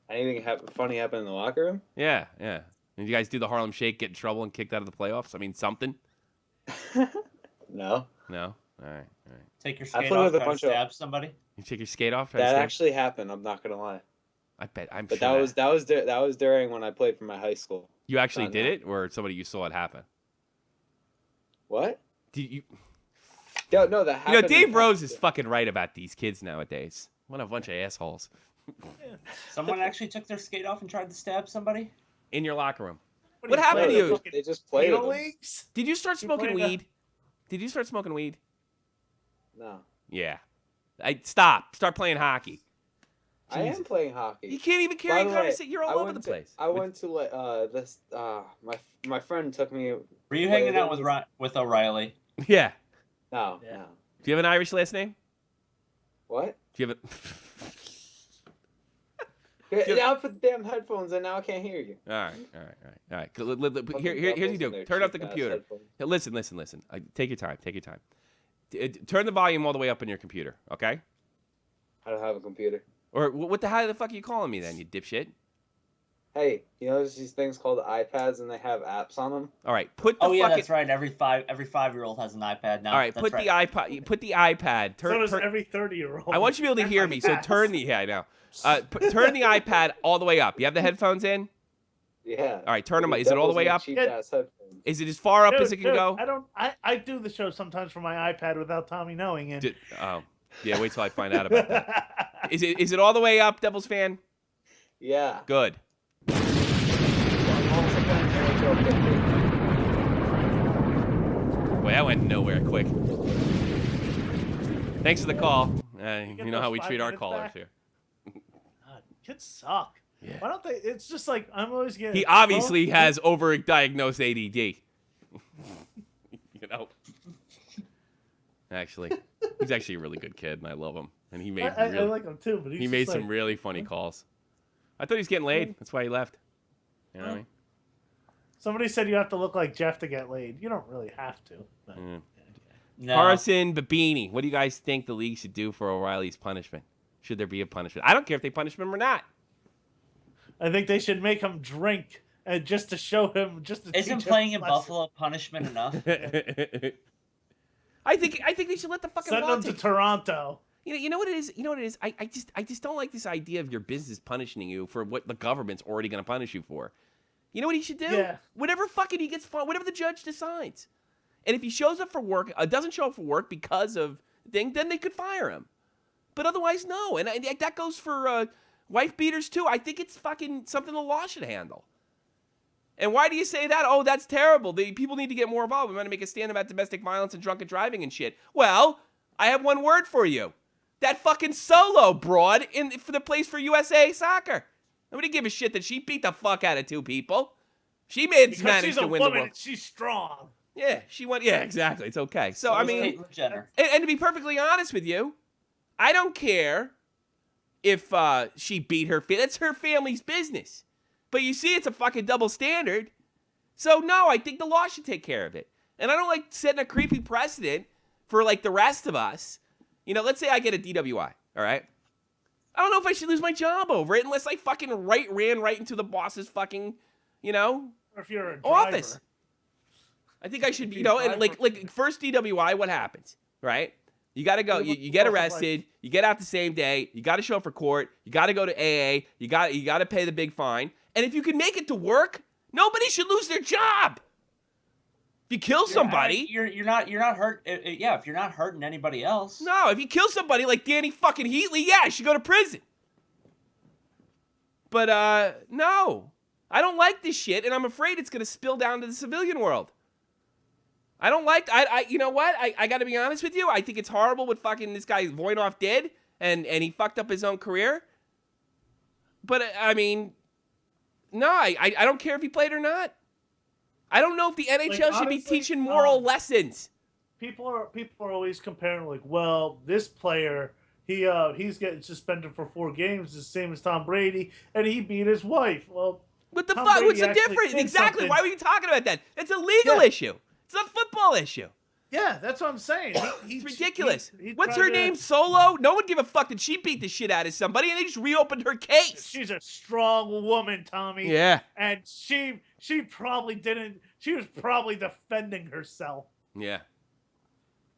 Anything funny happen in the locker room? Yeah. Did you guys do the Harlem Shake, get in trouble, and kicked out of the playoffs? I mean, something? No. No? All right. Take your skate off, try to stab somebody. You take your skate off? That actually happened. I'm not gonna lie. I bet. But that was during when I played for my high school. You actually did it, or somebody you saw it happen? What? Did you? No, that happened. Dave Rose is fucking right about these kids nowadays. What a bunch of assholes. Someone actually took their skate off and tried to stab somebody? In your locker room. What happened to you? They just played with leagues? Did you start smoking weed? Did you start smoking weed? No. Yeah. Start playing hockey. I am playing hockey. You can't even carry a conversation. You're all over the place. I went to this. My friend took me. Were you hanging out with O'Reilly? Yeah. No. Yeah. No. Do you have an Irish last name? What? Do you have Yeah, I put the damn headphones in. Now I can't hear you. All right. Here's what you do. Turn off the computer. Listen. Take your time. Turn the volume all the way up on your computer, okay? I don't have a computer. Or what the hell the fuck are you calling me then, you dipshit? Hey, there's these things called iPads and they have apps on them. All right, put the that's right. Every 5-year-old has an iPad now. All right, put the iPad. So does every 30-year-old. I want you to be able to hear me, so turn the turn the iPad all the way up. You have the headphones in? Yeah. All right, turn them up. Is it all the way up? Is it as far up as it can go? I do the show sometimes from my iPad without Tommy knowing it. Yeah, wait till I find out about that. Is it all the way up, Devils fan? Yeah. Good. Boy, that went nowhere quick. Thanks for the call. You know how we treat our callers here. God, kids suck. Yeah. Why don't they? It's just like I'm always getting. He obviously has overdiagnosed ADD. Actually, he's actually a really good kid, and I love him. And he made. I like him too, but he made some really funny calls. I thought he was getting laid. That's why he left. You know what I mean? Somebody said you have to look like Jeff to get laid. You don't really have to. But... No. Carson Babini, what do you guys think the league should do for O'Reilly's punishment? Should there be a punishment? I don't care if they punish him or not. I think they should make him drink, and just to show him, Isn't playing in Buffalo punishment enough? I think they should let the fucking send him to Toronto. You know what it is. You know what it is. I just don't like this idea of your business punishing you for what the government's already going to punish you for. You know what he should do? Yeah. Whatever fucking he gets, whatever the judge decides. And if he shows up for work, doesn't show up for work because of thing, then they could fire him. But otherwise, no. And that goes for wife beaters too. I think it's fucking something the law should handle. And why do you say that? Oh, that's terrible. People need to get more involved. We want to make a stand about domestic violence and drunken driving and shit. Well, I have one word for you. That fucking Solo broad for the place for USA Soccer. Nobody give a shit that she beat the fuck out of two people. She managed to win the world. She's strong. Yeah, she won. Yeah, exactly. It's okay. So I mean, and to be perfectly honest with you, I don't care if she beat her. That's her family's business. But you see, it's a fucking double standard. So no, I think the law should take care of it. And I don't like setting a creepy precedent for like the rest of us. Let's say I get a DWI. All right. I don't know if I should lose my job over it unless I fucking ran right into the boss's fucking, or if you're a driver. office. I think I should, and like first DWI, what happens, right? You got to go. You get arrested. You get out the same day. You got to show up for court. You got to go to AA. You got to pay the big fine. And if you can make it to work, nobody should lose their job. If you kill somebody, you're not hurt. Yeah, if you're not hurting anybody else. no. If you kill somebody like Danny fucking Heatley, yeah, you should go to prison. But no, I don't like this shit, and I'm afraid it's gonna spill down to the civilian world. I don't like. You know what? I got to be honest with you. I think it's horrible with fucking this guy Voinov did, and he fucked up his own career. But I mean, no, I don't care if he played or not. I don't know if the NHL should be teaching moral lessons. People are always comparing, like, well, this player, he's getting suspended for 4 games, the same as Tom Brady, and he beat his wife. Well, what the fuck? What's the difference? Exactly. Why were you talking about that? It's a legal issue. It's a football issue. Yeah, that's what I'm saying. It's ridiculous. What's her name? Solo? No one give a fuck that she beat the shit out of somebody, and they just reopened her case. She's a strong woman, Tommy. Yeah. And she probably didn't. She was probably defending herself. Yeah.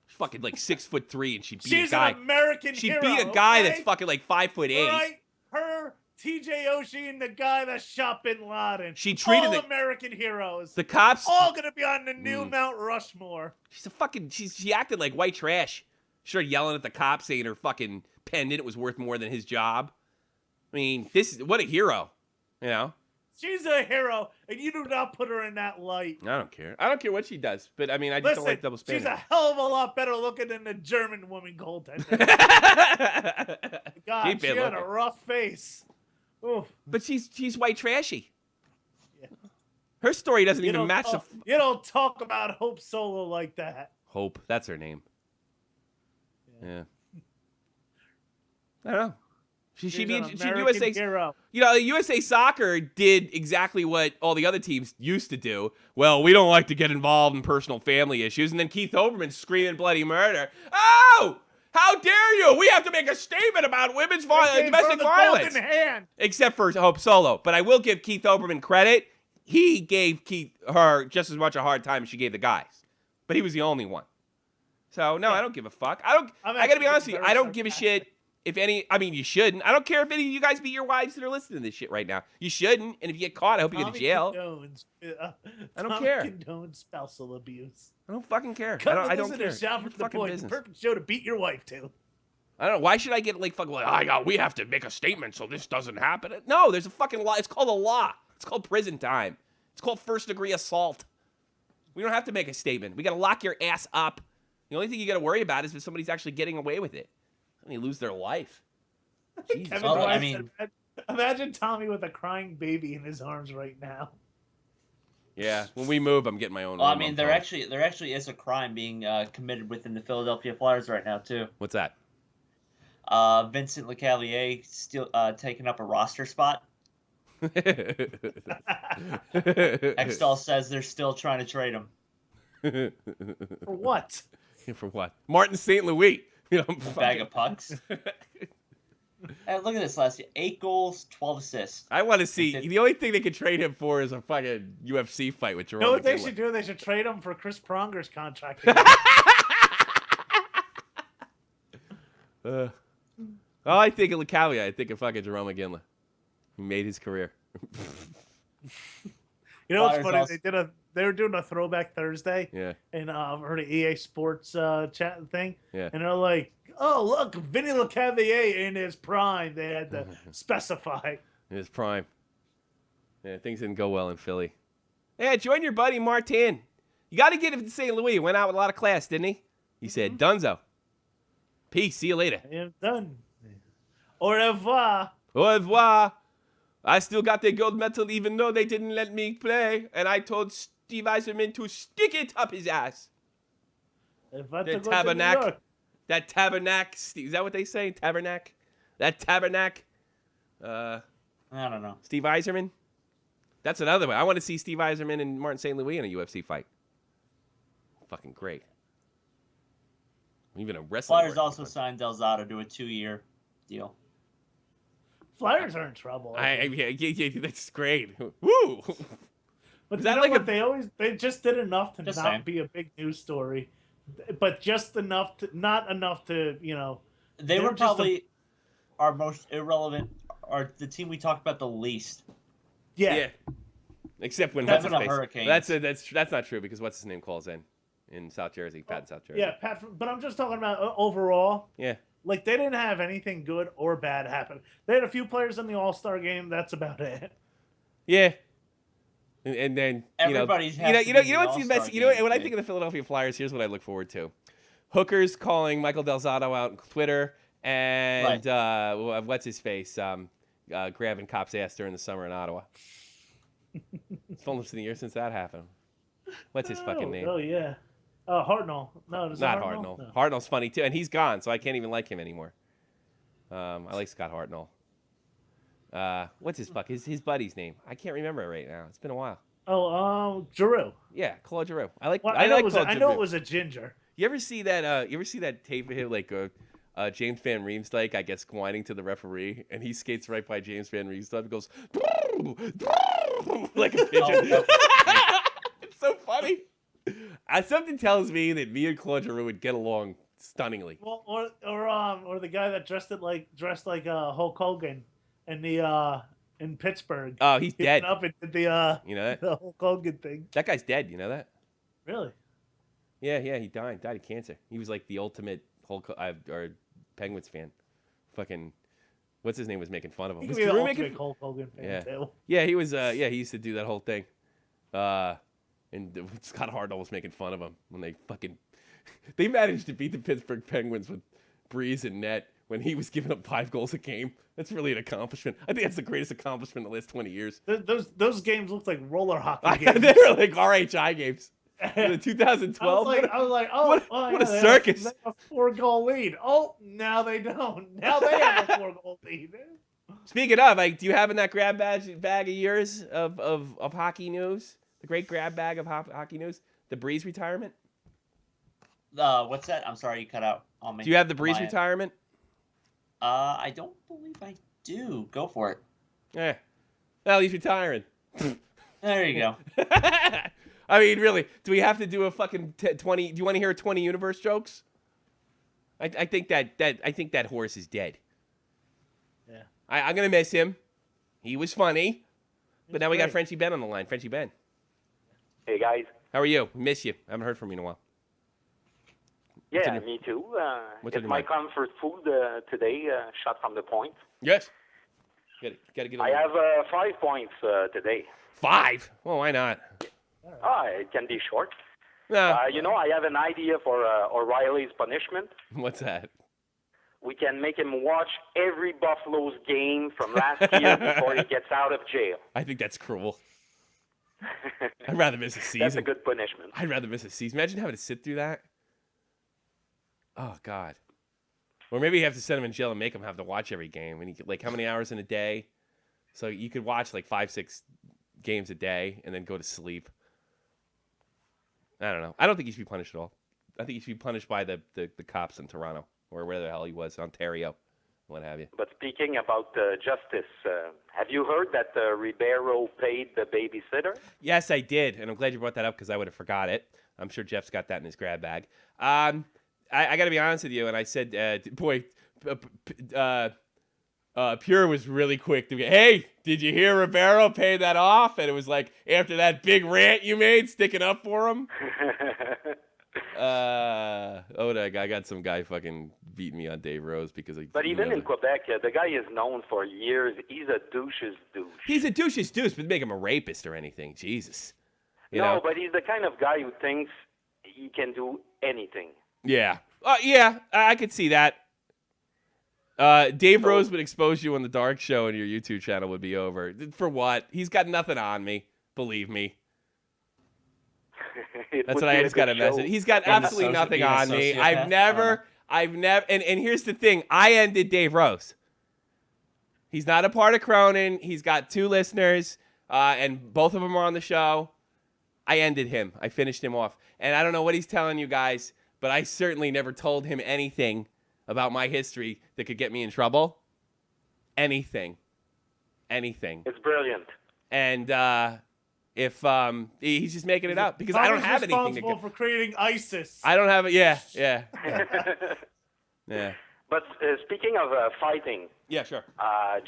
She's fucking like 6'3", and she beat She's a guy. an American hero. She beat a guy that's fucking like 5'8". Right? Her, TJ Oshie, and the guy that shot Bin Laden. She treated all American heroes. The cops all gonna be on the new Mount Rushmore. She acted like white trash. She started yelling at the cops, saying her fucking pendant was worth more than his job. I mean, what a hero, you know. She's a hero, and you do not put her in that light. I don't care. I don't care what she does, but I mean, I just don't like double standard. She's a hell of a lot better looking than the German woman goaltender. God, she had a rough face. Oof. But she's white trashy. Yeah. Her story doesn't even match the. You don't talk about Hope Solo like that. Hope, that's her name. Yeah. I don't know. She'd USA hero. You know, USA Soccer did exactly what all the other teams used to do. Well, we don't like to get involved in personal family issues, and then Keith Olbermann screaming bloody murder. Oh! How dare you? We have to make a statement about women's domestic violence. Except for Hope Solo. But I will give Keith Olbermann credit. He gave her just as much a hard time as she gave the guys. But he was the only one. So, no, I don't give a fuck. I got to be honest with you. I don't give a shit if any. I mean, you shouldn't. I don't care if any of you guys beat your wives that are listening to this shit right now. You shouldn't. And if you get caught, I hope you go to jail. I don't care. Condones spousal abuse. I don't fucking care. I don't care. Shot from the point. The perfect show to beat your wife to. I don't know. Why should I get like fucking like, we have to make a statement so this doesn't happen? No, there's a fucking law. It's called a law. It's called prison time. It's called first-degree assault. We don't have to make a statement. We got to lock your ass up. The only thing you got to worry about is if somebody's actually getting away with it. And they lose their life. Jesus. Well, I mean, imagine Tommy with a crying baby in his arms right now. Yeah, when we move, I'm getting my own. Well, I mean, there actually is a crime being committed within the Philadelphia Flyers right now too. What's that? Vincent Lecavalier still taking up a roster spot. Extall says they're still trying to trade him. For what? For what? Martin St. Louis. You know, bag of pucks. Hey, look at this last year. 8 goals, 12 assists. I want to see. The only thing they could trade him for is a fucking UFC fight with Jerome. You know what they should do? They should trade him for Chris Pronger's contract. I think of Lecavalier. I think of fucking Jerome McGinley. He made his career. You know what's funny? They were doing a Throwback Thursday. Yeah. And heard an EA Sports chat thing. Yeah. And they're like, "Oh, look, Vinny Lecavalier in his prime." They had to specify. In his prime. Yeah, things didn't go well in Philly. Yeah, join your buddy Martin. You got to get him to St. Louis. He went out with a lot of class, didn't he? He said, "Dunzo. Peace. See you later." I am done. Au revoir. Au revoir. I still got the gold medal even though they didn't let me play. And I told Steve Yzerman to stick it up his ass. That tabernacle. That tabernacle. Is that what they say? Tabernacle? That tabernacle. I don't know. Steve Yzerman? That's another one. I want to see Steve Yzerman and Martin St. Louis in a UFC fight. Fucking great. Even a wrestling. Flyers also signed Del Zotto to a 2-year deal. Flyers are in trouble. Yeah, that's great. Woo! But that like they just did enough to just not saying. be a big news story, but just enough to not enough to They were probably our most irrelevant, or the team we talked about the least. Yeah. Except when That's what's in his a face. hurricane. That's not true because what's his name calls in South Jersey, Pat in South Jersey. Yeah, Pat. But I'm just talking about overall. Yeah. Like, they didn't have anything good or bad happen. They had a few players in the All-Star game. That's about it. Yeah. And then Everybody's you know has to you be know in you know the what's the best. All-Star You know game, when I dude. think of the Philadelphia Flyers, here's what I look forward to: hookers calling Michael Delzato out on Twitter, and what's his face grabbing cops' ass during the summer in Ottawa. It's almost a year since that happened. What's his fucking name? Oh yeah. Hartnell. No, is it Not Hartnell. Hartnell. No. Hartnell's funny too, and he's gone, so I can't even like him anymore. I like Scott Hartnell. What's his buddy's name? I can't remember it right now. It's been a while. Oh, Giroux. Yeah, Claude Giroux. I like. Well, I like Claude I Giroux. know it was a ginger. You ever see that? You ever see that tape of him like James Van Riemsdyk? I guess whining to the referee, and he skates right by James Van Riemsdyk and goes like a pigeon. It's so funny. Something tells me that me and Claude Giroux would get along stunningly. Well, or the guy that dressed like Hulk Hogan in Pittsburgh. Oh, he's He dead. went up and did the You know that? the Hulk Hogan thing. That guy's dead. You know that? Really? Yeah, he died of cancer. He was like the ultimate Hulk or Penguins fan. Fucking, what's his name was making fun of him. He Was could be the Giroux ultimate making? Hulk Hogan fan Yeah. too. Yeah, he was. He used to do that whole thing. And Scott Hartnell was making fun of him when they managed to beat the Pittsburgh Penguins with Breeze and net when he was giving up 5 goals a game. That's really an accomplishment. I think that's the greatest accomplishment in the last 20 years. Those games looked like roller hockey games. They were like RHI games. The 2012. I was like, oh, what a they circus. Have a 4-goal lead. Oh, now they don't. Now they have a 4-goal lead. Speaking of, do you have in that grab bag of yours of hockey news? The great grab bag of hockey news? The Breeze retirement? What's that? I'm sorry, you cut out on me. Do you have the On Breeze my end. retirement? I don't believe I do. Go for it. Yeah. Well, he's retiring. There you go. I mean, really, do we have to do a fucking 20? Do you want to hear 20 universe jokes? I think that horse is dead. Yeah. I'm gonna miss him. He was funny, but now we got great. Frenchie Ben on the line. Frenchie Ben, Hey guys. how are you? Miss you. I haven't heard from you in a while. Yeah, on your- me too. what's It's on your my mind? comfort food today, shot from the point. Yes. Got to get. I have 5 points today. 5. Well, why not? It can be short. No. I have an idea for O'Reilly's punishment. What's that? We can make him watch every Buffalo's game from last year before he gets out of jail. I think that's cruel. I'd rather miss a season. That's a good punishment. I'd rather miss a season. Imagine having to sit through that. Oh God. Or maybe you have to send him in jail and make him have to watch every game. And like how many hours in a day? So you could watch like 5-6 games a day and then go to sleep. I don't know. I don't think he should be punished at all. I think he should be punished by the cops in Toronto or where the hell he was, Ontario, what have you. But speaking about justice, have you heard that Ribeiro paid the babysitter? Yes, I did, and I'm glad you brought that up because I would have forgot it. I'm sure Jeff's got that in his grab bag. I got to be honest with you, and I said, Pure was really quick to get, hey, did you hear Ribeiro pay that off? And it was like, after that big rant you made, sticking up for him. I got some guy fucking beating me on Dave Rose because But even in Quebec, the guy is known for years. He's a douche's douche. He's a douche's douche, but make him a rapist or anything. Jesus. You No, know? but he's the kind of guy who thinks he can do anything. Yeah. Yeah, I could see that. Dave Rose would expose you on the Dark Show and your YouTube channel would be over. For what? He's got nothing on me. Believe me. That's what I just got to message. He's got absolutely nothing on me. I've never, and here's the thing. I ended Dave Rose. He's not a part of Cronin. He's got 2 listeners, and both of them are on the show. I ended him. I finished him off. And I don't know what he's telling you guys, but I certainly never told him anything about my history that could get me in trouble. Anything. It's brilliant. And if he's just making it up because I don't have anything to responsible for creating ISIS. I don't have it. Yeah. Yeah. But speaking of fighting, Yeah, sure.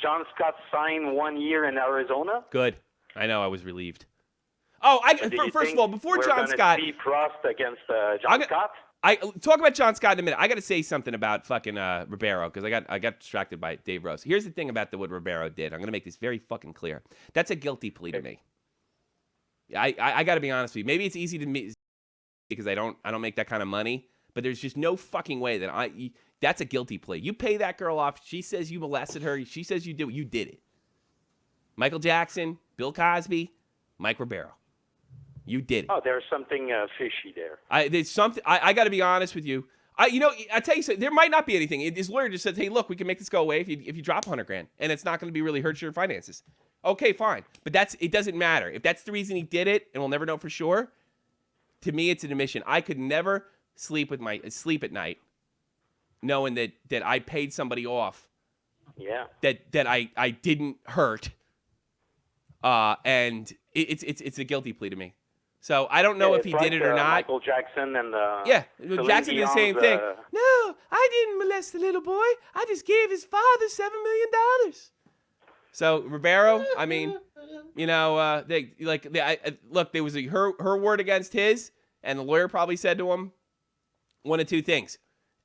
John Scott signed 1 year in Arizona. Good. I know. I was relieved. Oh, Do you first think of all, before we're John gonna Scott, see Prost against John Scott? I talk about John Scott in a minute. I got to say something about fucking Ribeiro because I got distracted by Dave Rose. Here's the thing about what Ribeiro did. I'm gonna make this very fucking clear. That's a guilty plea to me. I got to be honest with you. Maybe it's easy to me because I don't make that kind of money. But there's just no fucking way that that's a guilty plea. You pay that girl off. She says you molested her. She says you did. You did it. Michael Jackson, Bill Cosby, Mike Ribeiro. You did it. Oh, there's something fishy there. There's something. I got to be honest with you. I tell you something. There might not be anything. His lawyer just said, "Hey, look, we can make this go away if you drop $100,000, and it's not going to be really hurt your finances." Okay, fine. But it doesn't matter. If that's the reason he did it, and we'll never know for sure. To me, it's an admission. I could never sleep at night knowing that I paid somebody off. Yeah. That I didn't hurt. And it's a guilty plea to me. So I don't know if he did it or not. Michael Jackson and Jackson did the same thing. No, I didn't molest the little boy. I just gave his father $7 million. So Ribeiro, I mean, look, there was her word against his, and the lawyer probably said to him one of two things.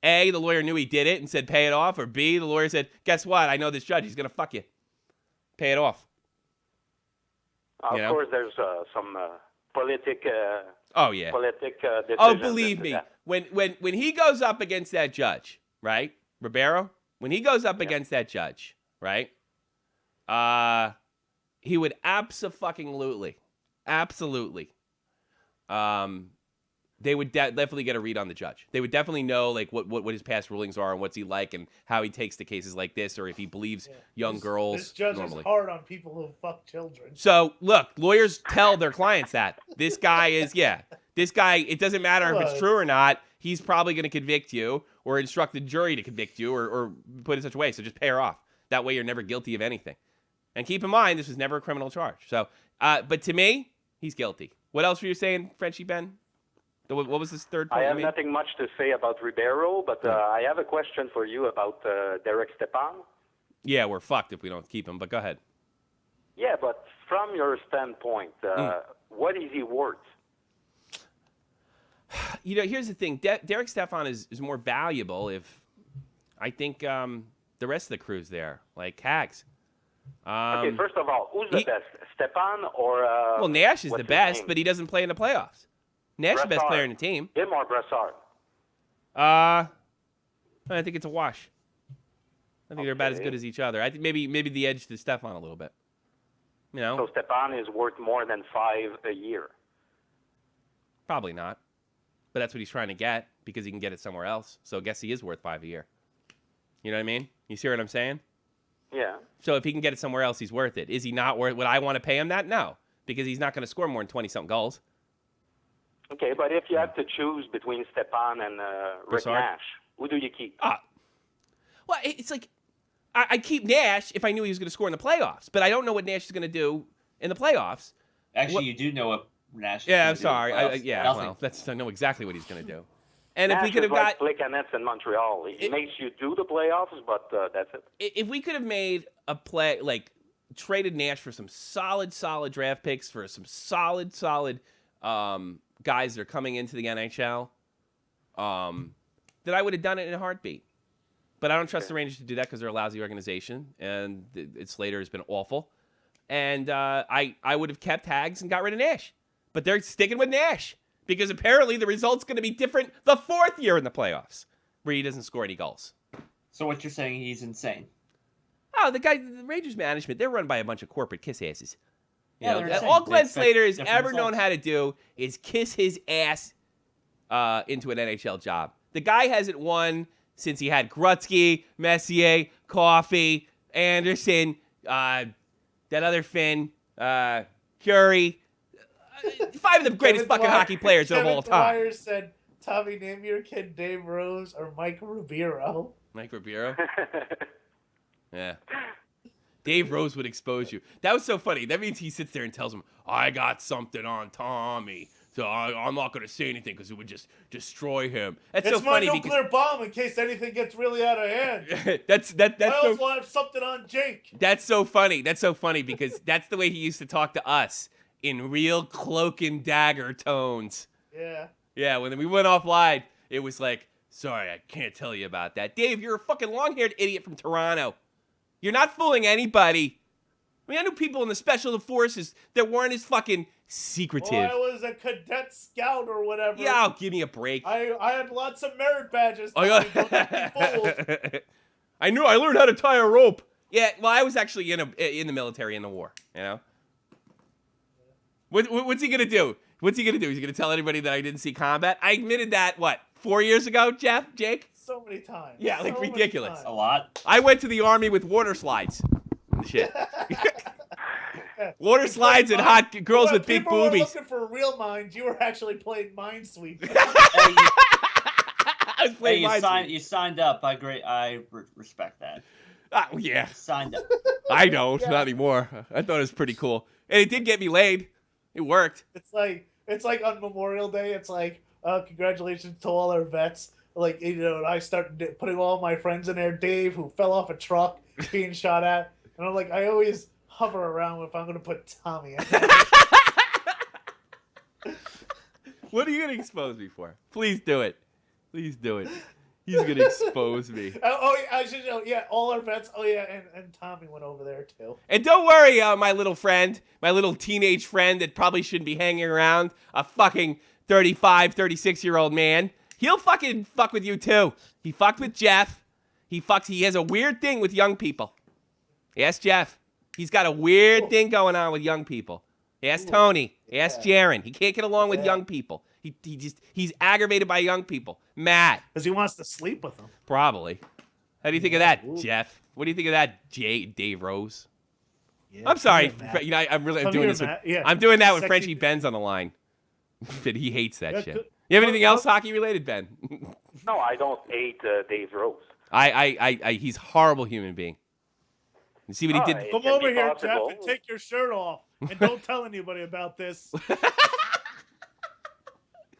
A, the lawyer knew he did it and said pay it off, or B, the lawyer said, guess what? I know this judge. He's gonna fuck you. Pay it off. Of course, there's some politic. Politic decisions. Oh, believe me, when he goes up against that judge, right, Ribeiro, when he goes up against that judge, right, he would absolutely, they would definitely get a read on the judge. They would definitely know like what his past rulings are and what's he like and how he takes the cases like this, or if he believes young girls. This judge normally is hard on people who fuck children. So look, lawyers tell their clients that this guy is this guy. It doesn't matter if it's true or not. He's probably going to convict you or instruct the jury to convict you or put it in such a way. So just pay her off. That way you're never guilty of anything. And keep in mind, this was never a criminal charge. So, but to me, he's guilty. What else were you saying, Frenchie Ben? What was this third point? I have nothing much to say about Ribeiro, but I have a question for you about Derek Stepan. Yeah, we're fucked if we don't keep him, but go ahead. Yeah, but from your standpoint, what is he worth? Here's the thing. Derek Stepan is more valuable if I think the rest of the crew's there, like Hags. Okay, first of all, who's the best, Stepan or... well, Nash is the best, but he doesn't play in the playoffs. Nash is the best player in the team. Him or Brassard? I think it's a wash. I think they're about as good as each other. I think maybe the edge to Stepan a little bit. So Stepan is worth more than $5 a year? Probably not. But that's what he's trying to get because he can get it somewhere else. So I guess he is worth $5 a year. You know what I mean? You see what I'm saying? Yeah. So if he can get it somewhere else, he's worth it. Is he not worth? Would I want to pay him that? No, because he's not going to score more than 20-something goals. Okay, but if you have to choose between Stepan and Rick Nash, who do you keep? Well, it's like I keep Nash if I knew he was going to score in the playoffs, but I don't know what Nash is going to do in the playoffs. Actually, you do know what Nash is I'm sorry. Nothing. I know exactly what he's going to do. And Nash if we could have like Plekanec in Montreal. He makes you do the playoffs, but that's it. If we could have made a play, like traded Nash for some solid draft picks, for some solid guys that are coming into the NHL, that I would have done it in a heartbeat. But I don't trust the Rangers to do that because they're a lousy organization, and Slater has been awful. And I would have kept Hags and got rid of Nash. But they're sticking with Nash because apparently the result's going to be different the fourth year in the playoffs where he doesn't score any goals. So what you're saying, he's insane? Oh, the Rangers management, they're run by a bunch of corporate kiss asses. All Glenn Slater has ever known how to do is kiss his ass into an NHL job. The guy hasn't won since he had Gretzky, Messier, Coffey, Anderson, that other Finn, Curie. 5 of the greatest fucking hockey players of all time. Dwyer said, Tommy, name your kid Dave Rose or Mike Ribeiro. Mike Ribeiro? Yeah. Dave Rose would expose you. That was so funny. That means he sits there and tells him, I got something on Tommy, so I'm not going to say anything because it would just destroy him. That's so funny. It's my nuclear bomb in case anything gets really out of hand. that's I also have something on Jake. That's so funny. That's so funny because that's the way he used to talk to us in real cloak and dagger tones. Yeah. Yeah, when we went offline, it was like, sorry, I can't tell you about that. Dave, you're a fucking long-haired idiot from Toronto. You're not fooling anybody. I mean, I knew people in the Special Forces that weren't as fucking secretive. Well, I was a cadet scout or whatever. Yeah, give me a break. I had lots of merit badges. Oh, yeah. Don't be fooled. I learned how to tie a rope. Yeah, well, I was actually in the military in the war, you know? What's he gonna do? What's he gonna do? He's gonna tell anybody that I didn't see combat? I admitted that, 4 years ago, Jake? So many times. Yeah, like So many ridiculous. times. A lot. I went to the army with water slides. Shit. Water slides and hot girls with big People were boobies. looking for real minds. You were actually playing Minesweeper. I was playing you signed up. I respect that. Oh, yeah. Signed up. I don't. Not anymore. I thought it was pretty cool. And it did get me laid. It worked. It's like on Memorial Day. It's like, congratulations to all our vets. Like, and I started putting all my friends in there. Dave, who fell off a truck, being shot at, and I'm like, I always hover around if I'm gonna put Tommy in. What are you gonna expose me for? Please do it. Please do it. He's gonna expose me. I should know. Yeah, all our vets. Oh yeah, and Tommy went over there too. And don't worry, my little friend, my little teenage friend that probably shouldn't be hanging around, a fucking 35, 36-year-old man. He'll fucking fuck with you too. He fucked with Jeff. He has a weird thing with young people. Yes, Jeff. He's got a weird thing going on with young people. Ask Tony. Ask Jaron. He can't get along with young people. He's aggravated by young people. Matt. Because he wants to sleep with them. Probably. How do you think of that, Jeff? What do you think of that, Dave Rose? Yeah, I'm sorry. Matt. I'm doing here, this. Matt. Yeah. I'm doing that with Sexy- Frenchie Ben's on the line. But he hates that Yeah, shit. good. You have anything else hockey related, Ben? No, I don't hate Dave Rose. He's a horrible human being. You see what he did? It Come can over be here, possible. Jeff, and take your shirt off. And don't tell anybody about this.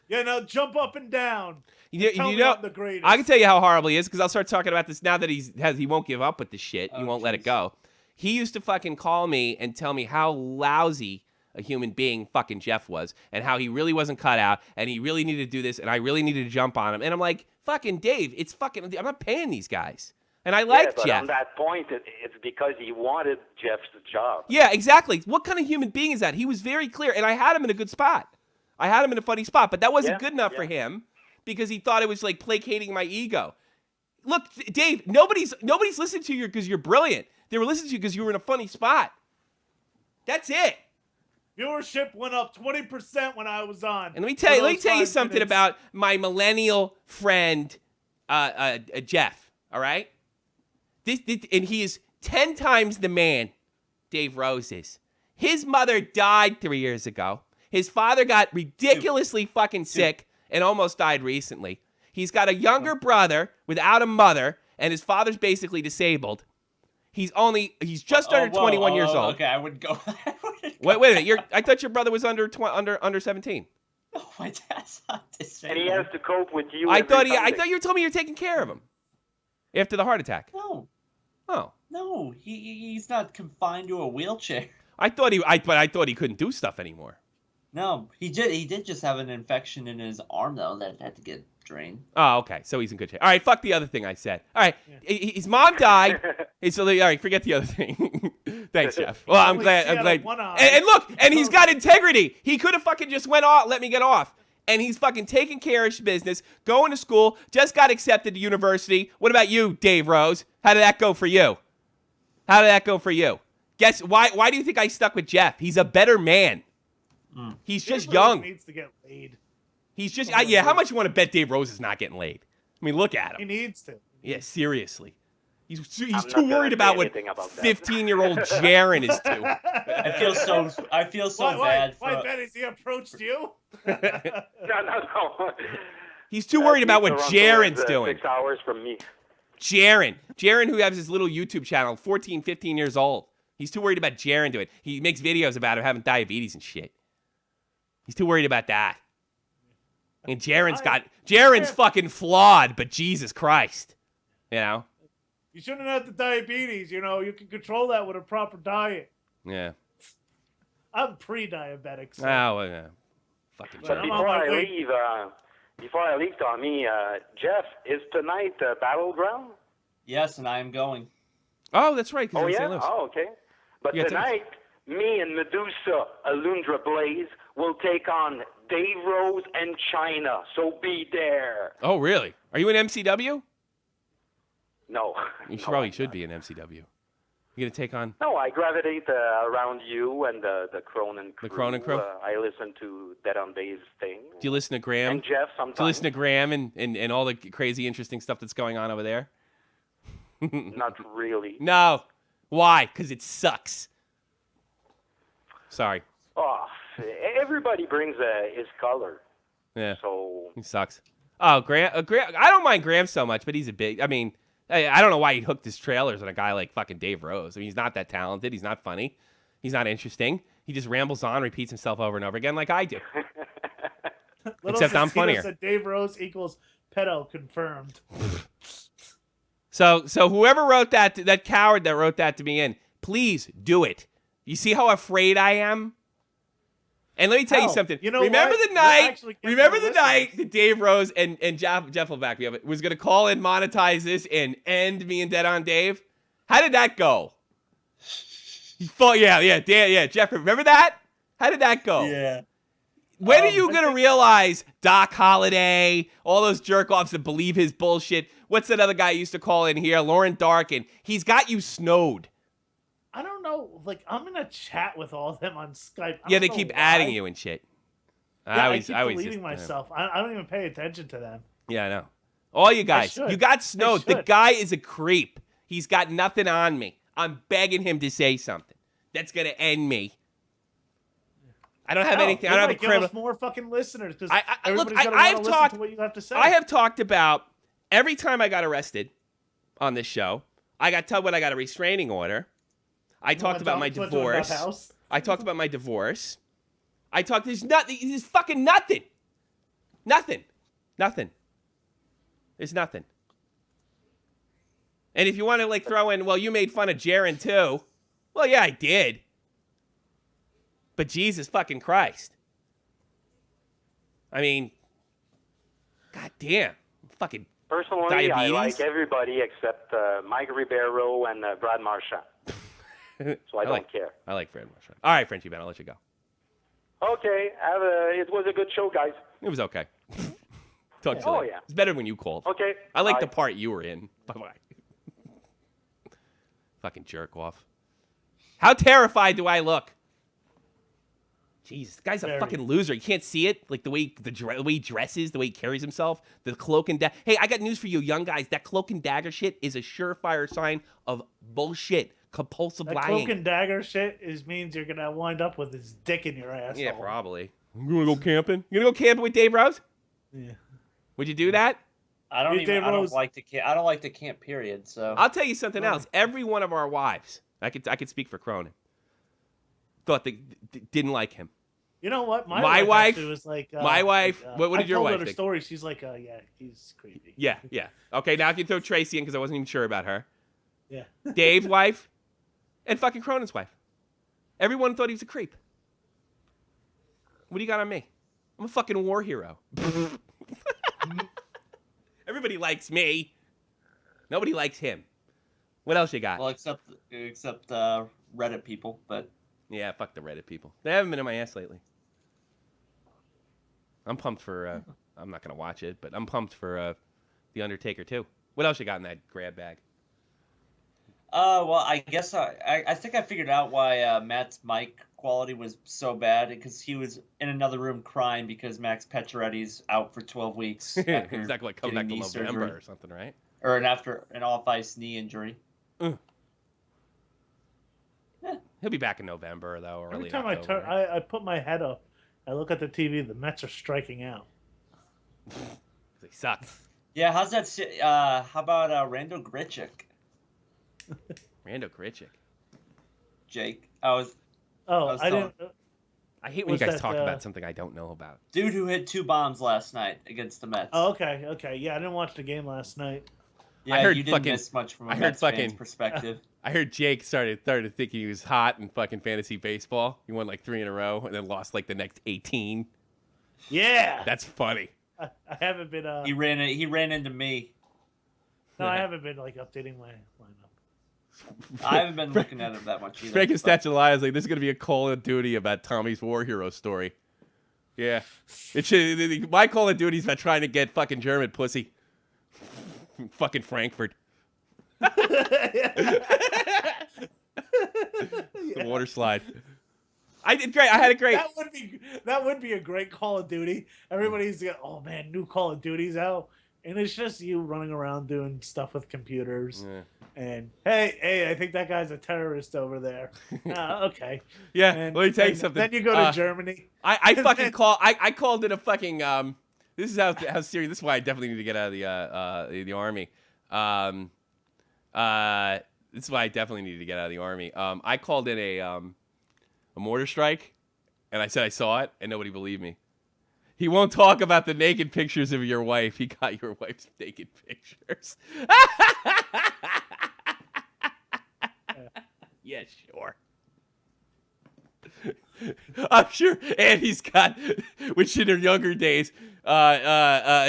Yeah, now jump up and down. Tell me I'm the greatest. I can tell you how horrible he is because I'll start talking about this now that he won't give up with the shit. He won't let it go. He used to fucking call me and tell me how lousy a human being fucking Jeff was and how he really wasn't cut out and he really needed to do this and I really needed to jump on him. And I'm like, fucking Dave, I'm not paying these guys. And I like but Jeff. on that point, it's because he wanted Jeff's job. Yeah, exactly. What kind of human being is that? He was very clear, and I had him in a good spot. I had him in a funny spot, but that wasn't good enough for him because he thought it was like placating my ego. Look, Dave, nobody's listening to you because you're brilliant. They were listening to you because you were in a funny spot. That's it. Viewership went up 20% when I was on. And let me tell you something about my millennial friend, Jeff. All right, and he is 10 times the man Dave Rose is. His mother died 3 years ago. His father got ridiculously fucking sick and almost died recently. He's got a younger brother without a mother, and his father's basically disabled. He's just under 21 years old. Okay, I wouldn't go. Wait a minute. I thought your brother was under 17. No, my dad's not disabled. And he has to cope with you. I every thought Sunday. you told me you were taking care of him after the heart attack. No. Oh. No, he's not confined to a wheelchair. I thought he couldn't do stuff anymore. No, he did just have an infection in his arm though that had to get drained. Oh, okay. So he's in good shape. All right, fuck the other thing I said. All right, his mom died. All right, forget the other thing. Thanks, Jeff. Well, I'm glad. And look, and he's got integrity. He could have fucking just went off, let me get off. And he's fucking taking care of his business, going to school, just got accepted to university. What about you, Dave Rose? How did that go for you? Guess why do you think I stuck with Jeff? He's a better man. He's just young. He needs to get laid. He's just how much you want to bet Dave Rose is not getting laid? I mean, look at him. He needs to. Yeah, seriously. He's not too worried gonna about say what anything about that. 15-year-old Jaron is doing. I feel so bad. Why, Ben, has he approached you? No. He's too worried about what Jaron's doing. 6 hours from me. Jaron, who has his little YouTube channel, 14, 15 years old. He's too worried about Jaron doing it. He makes videos about him having diabetes and shit. He's too worried about that. And Jaron's fucking flawed, but Jesus Christ. You know? You shouldn't have the diabetes, you can control that with a proper diet. Yeah. I'm pre-diabetic. So. Oh, yeah. Fucking But But I'm jerk. on before my I way. leave, Tommy, Jeff, is tonight Battleground? Yes, and I am going. Oh, that's right. 'Cause Oh you're in yeah. St. Louis. Oh okay. But You got tickets? tonight, me and Medusa, Alundra Blaze, will take on Dave Rose and China. So be there. Oh, really? Are you in MCW? No. You no, probably I'm should not. be in MCW. You gonna take on? No, I gravitate around you and the Cronin crew. The Cronin crew? I listen to Dead on Dave's thing. Do you listen to Graham? And Jeff sometimes. Do you listen to Graham and all the crazy, interesting stuff that's going on over there? Not really. No. Why? Because it sucks. Sorry. Oh, everybody brings his color. Yeah. So He sucks. Oh, Graham. I don't mind Graham so much, but he's a big. I mean, I don't know why he hooked his trailers on a guy like fucking Dave Rose. I mean, he's not that talented. He's not funny. He's not interesting. He just rambles on, repeats himself over and over again, like I do. Little Except I'm Santino funnier. Said Dave Rose equals pedo confirmed. So whoever wrote that coward that wrote that to me in, please do it. You see how afraid I am? And let me tell you Hell, something. you know remember what? the We're night? actually getting Remember the the night listeners. that Dave Rose and Jeff will back me up was gonna call and monetize this and end me and Dead on Dave? How did that go? He thought, yeah, Jeff. Remember that? How did that go? Yeah. When are you I gonna think- realize Doc Holliday, all those jerk offs that believe his bullshit? What's that other guy used to call in here? Lauren Darkin. He's got you snowed. I don't know. Like, I'm in a chat with all of them on Skype. Yeah, they keep adding you and shit. Yeah, I keep always deleting just, myself. I don't even pay attention to them. Yeah, I know. All you guys, should. you got snowed. The should. guy is a creep. He's got nothing on me. I'm begging him to say something that's gonna end me. I don't have Hell, anything. you I don't have might a give criminal. us more fucking listeners because Look, everybody's gonna I've want to talked. listen to what you have to say. I have talked about every time I got arrested on this show. I got told when I got a restraining order. I talked about my divorce. I talked about my divorce. I talked. There's nothing. There's fucking nothing. Nothing. There's nothing. And if you want to like throw in, well, you made fun of Jaron too. Well, yeah, I did. But Jesus fucking Christ. I mean, goddamn, fucking. Personally, Diabetes? I like everybody except Mike Ribeiro and Brad Marchand. So I don't care. I like Fred Marchand. All right, Frenchie Ben, I'll let you go. Okay, it was a good show, guys. It was okay. Talk to you Oh, later. yeah. It's better when you called. Okay. I like bye. the part you were in. Bye-bye. Fucking jerk off. How terrified do I look? Jeez, this guy's a Very. fucking loser. You can't see it? Like the way he dresses, the way he carries himself, the cloak and dagger. Hey, I got news for you, young guys. That cloak and dagger shit is a surefire sign of bullshit. Compulsive That lying. cloak and dagger shit means you're gonna wind up with his dick in your ass. Yeah, probably. You gonna go camping? You gonna go camping with Dave Rose? Yeah. Would you do that? I don't You, even. Dave I don't Rose. like to camp. I don't like to camp. Period. So I'll tell you something else. Every one of our wives, I could speak for Cronin, thought they didn't like him. You know what? My wife- actually was like. my wife- what did your wife I told her think? story. She's like, yeah, he's creepy. Yeah. Okay, now I can throw Tracy in because I wasn't even sure about her. Yeah. Dave's wife and fucking Cronin's wife. Everyone thought he was a creep. What do you got on me? I'm a fucking war hero. Everybody likes me. Nobody likes him. What else you got? well, except Reddit people, but Yeah, fuck the Reddit people. They haven't been in my ass lately. I'm pumped for, I'm not going to watch it, but I'm pumped for The Undertaker too. What else you got in that grab bag? well, I guess I think I figured out why Matt's mic quality was so bad because he was in another room crying because Max Pacioretty's out for 12 weeks. He's after not going to come back getting till knee November surgery. or something, right? Or after an off-ice knee injury. He'll be back in November, though, or Every early time October. I put my head up, I look at the TV. The Mets are striking out. They suck. Yeah, how's that shit? How about Randall Grichuk, Rando Grichuk. Jake? Oh, was I didn't. I hate when you Was guys that, talk about something I don't know about. Dude who hit 2 bombs last night against the Mets. Oh, okay. Yeah, I didn't watch the game last night. Yeah, I heard you didn't fucking- miss much from a I heard Mets fan's fucking- perspective. I heard Jake started thinking he was hot in fucking fantasy baseball. He won like 3 in a row and then lost like the next 18. Yeah. That's funny. I haven't been. He ran into me. No, I haven't been like updating my lineup. I haven't been looking at it that much either. Frank and Statue of Lies like this is gonna be a Call of Duty about Tommy's war hero story. Yeah, it should. My Call of Duty is about trying to get fucking German pussy. Fucking Frankfurt. The water slide. I did great. I had a great. That would be a great Call of Duty. Everybody's like, oh man, new Call of Duty's out, and it's just you running around doing stuff with computers. Yeah. And hey, I think that guy's a terrorist over there. Okay. Yeah. And, let me tell you something. Then you go to Germany. I fucking call. I called it a fucking. This is how serious. This is why I definitely need to get out of the army. This is why I definitely need to get out of the army. I called in a mortar strike, and I said I saw it, and nobody believed me. He won't talk about the naked pictures of your wife. He got your wife's naked pictures. Yeah, sure. I'm sure Andy's got, which in her younger days,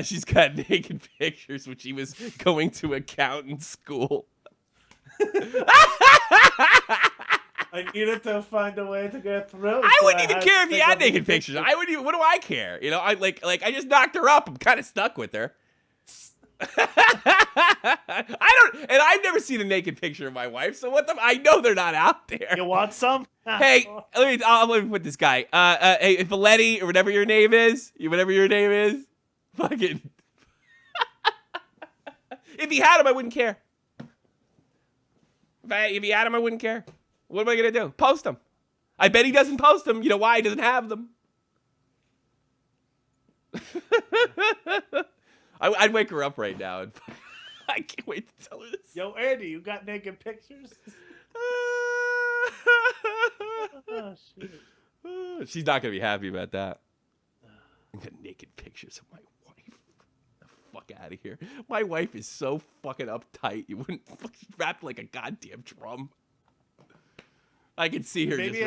she's got naked pictures when she was going to accountant school. I needed to find a way to get through. I wouldn't even care if you had naked pictures. I wouldn't even. What do I care? You know, I like I just knocked her up. I'm kind of stuck with her. And I've never seen a naked picture of my wife. So what I know they're not out there. You want some? Hey, let me put this guy. Hey, Valetti or whatever your name is, fucking. If he had him, I wouldn't care. If he had him, I wouldn't care. What am I gonna do? Post them. I bet he doesn't post them. You know why? He doesn't have them. I'd wake her up right now. And I can't wait to tell her this. Yo, Andy, you got naked pictures? Oh, shit. She's not gonna be happy about that. I got naked pictures of my wife. The fuck out of here. My wife is so fucking uptight. You wouldn't fucking wrapped like a goddamn drum. I can see her. Maybe he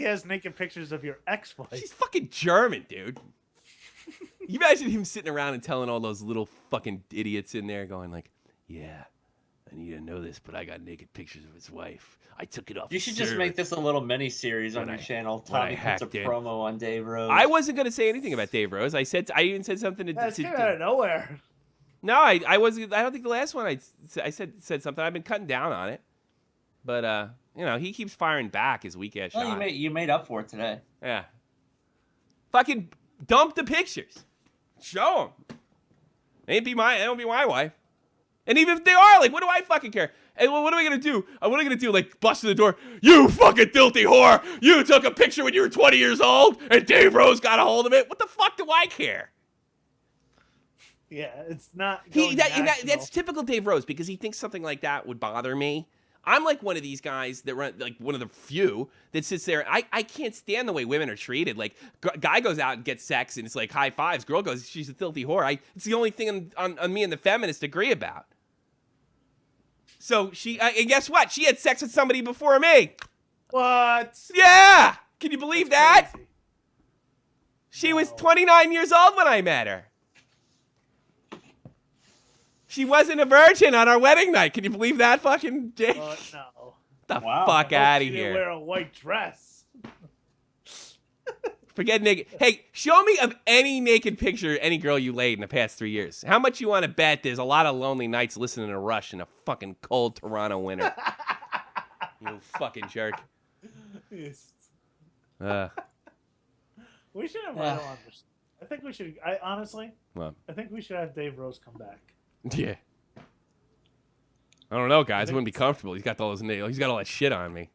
has naked pictures of your ex-wife. She's fucking German, dude. You imagine him sitting around and telling all those little fucking idiots in there going like, yeah, I need to know this, but I got naked pictures of his wife. I took it off. You should just make this a little mini-series on your channel. Tommy puts a promo on Dave Rose. I wasn't going to say anything about Dave Rose. I even said something to... That's out of nowhere. No, I wasn't... I don't think the last one I said something. I've been cutting down on it. But, you know, he keeps firing back his weak-ass shot. Well, you made up for it today. Yeah. Fucking dump the pictures. Show them. They don't be my wife. And even if they are, like, what do I fucking care? Hey, well, what am I gonna do? What am I gonna do? Like, bust in the door? You fucking filthy whore! You took a picture when you were 20 years old, and Dave Rose got a hold of it. What the fuck do I care? Yeah, it's not. That's typical Dave Rose because he thinks something like that would bother me. I'm like one of these guys that run, like one of the few that sits there. I can't stand the way women are treated. Like, guy goes out and gets sex, and it's like high fives. Girl goes, she's a filthy whore. It's the only thing on me and the feminists agree about. So and guess what? She had sex with somebody before me. What? Yeah. Can you believe that? Crazy. She was 29 years old when I met her. She wasn't a virgin on our wedding night. Can you believe that, fucking Jake? No. The fuck out of She here. didn't wear a white dress. Forget naked. Hey, show me of any naked picture of any girl you laid in the past 3 years. How much you want to bet there's a lot of lonely nights listening to Rush in a fucking cold Toronto winter? You fucking jerk. Yes. We should have on this. I think we should. Honestly, I think we should have Dave Rose come back. Yeah. I don't know, guys. I wouldn't be comfortable. He's got all those nails. He's got all that shit on me.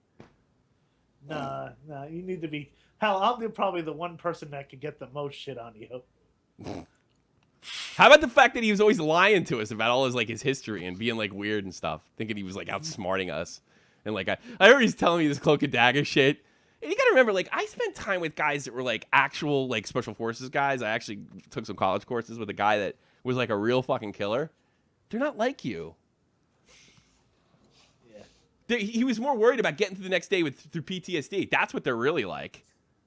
Nah. You need to be. Hell, I'll be probably the one person that could get the most shit on you. How about the fact that he was always lying to us about all his history and being like weird and stuff, thinking he was like outsmarting us, and like I remember he's telling me this cloak and dagger shit. And you gotta remember, like, I spent time with guys that were like actual like special forces guys. I actually took some college courses with a guy that was like a real fucking killer. They're not like you. Yeah. He was more worried about getting through the next day through PTSD. That's what they're really like,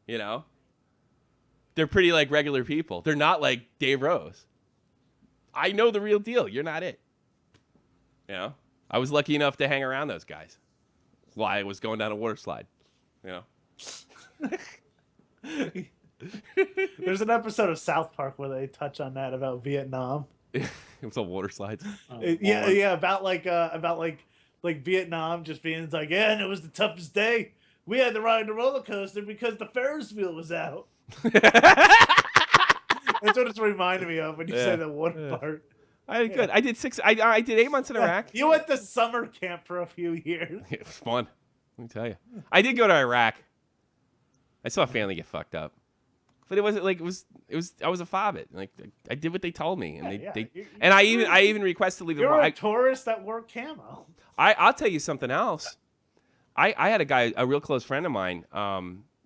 you know? They're pretty like regular people. They're not like Dave Rose. I know the real deal. You're not it. You know? I was lucky enough to hang around those guys while I was going down a water slide, you know? There's an episode of South Park where they touch on that about Vietnam. It was on water slides. Yeah, about Vietnam just being like, yeah, and it was the toughest day. We had to ride the roller coaster because the Ferris wheel was out. That's what it's reminding me of when you say the water part. I did good. I did 8 months in Iraq. You went to summer camp for a few years. It was fun. Let me tell you. I did go to Iraq. I saw a family get fucked up. But it wasn't like it was. I was a fobbit. Like I did what they told me, and I even requested to leave. You're a tourist that wore camo. I'll tell you something else. I had a real close friend of mine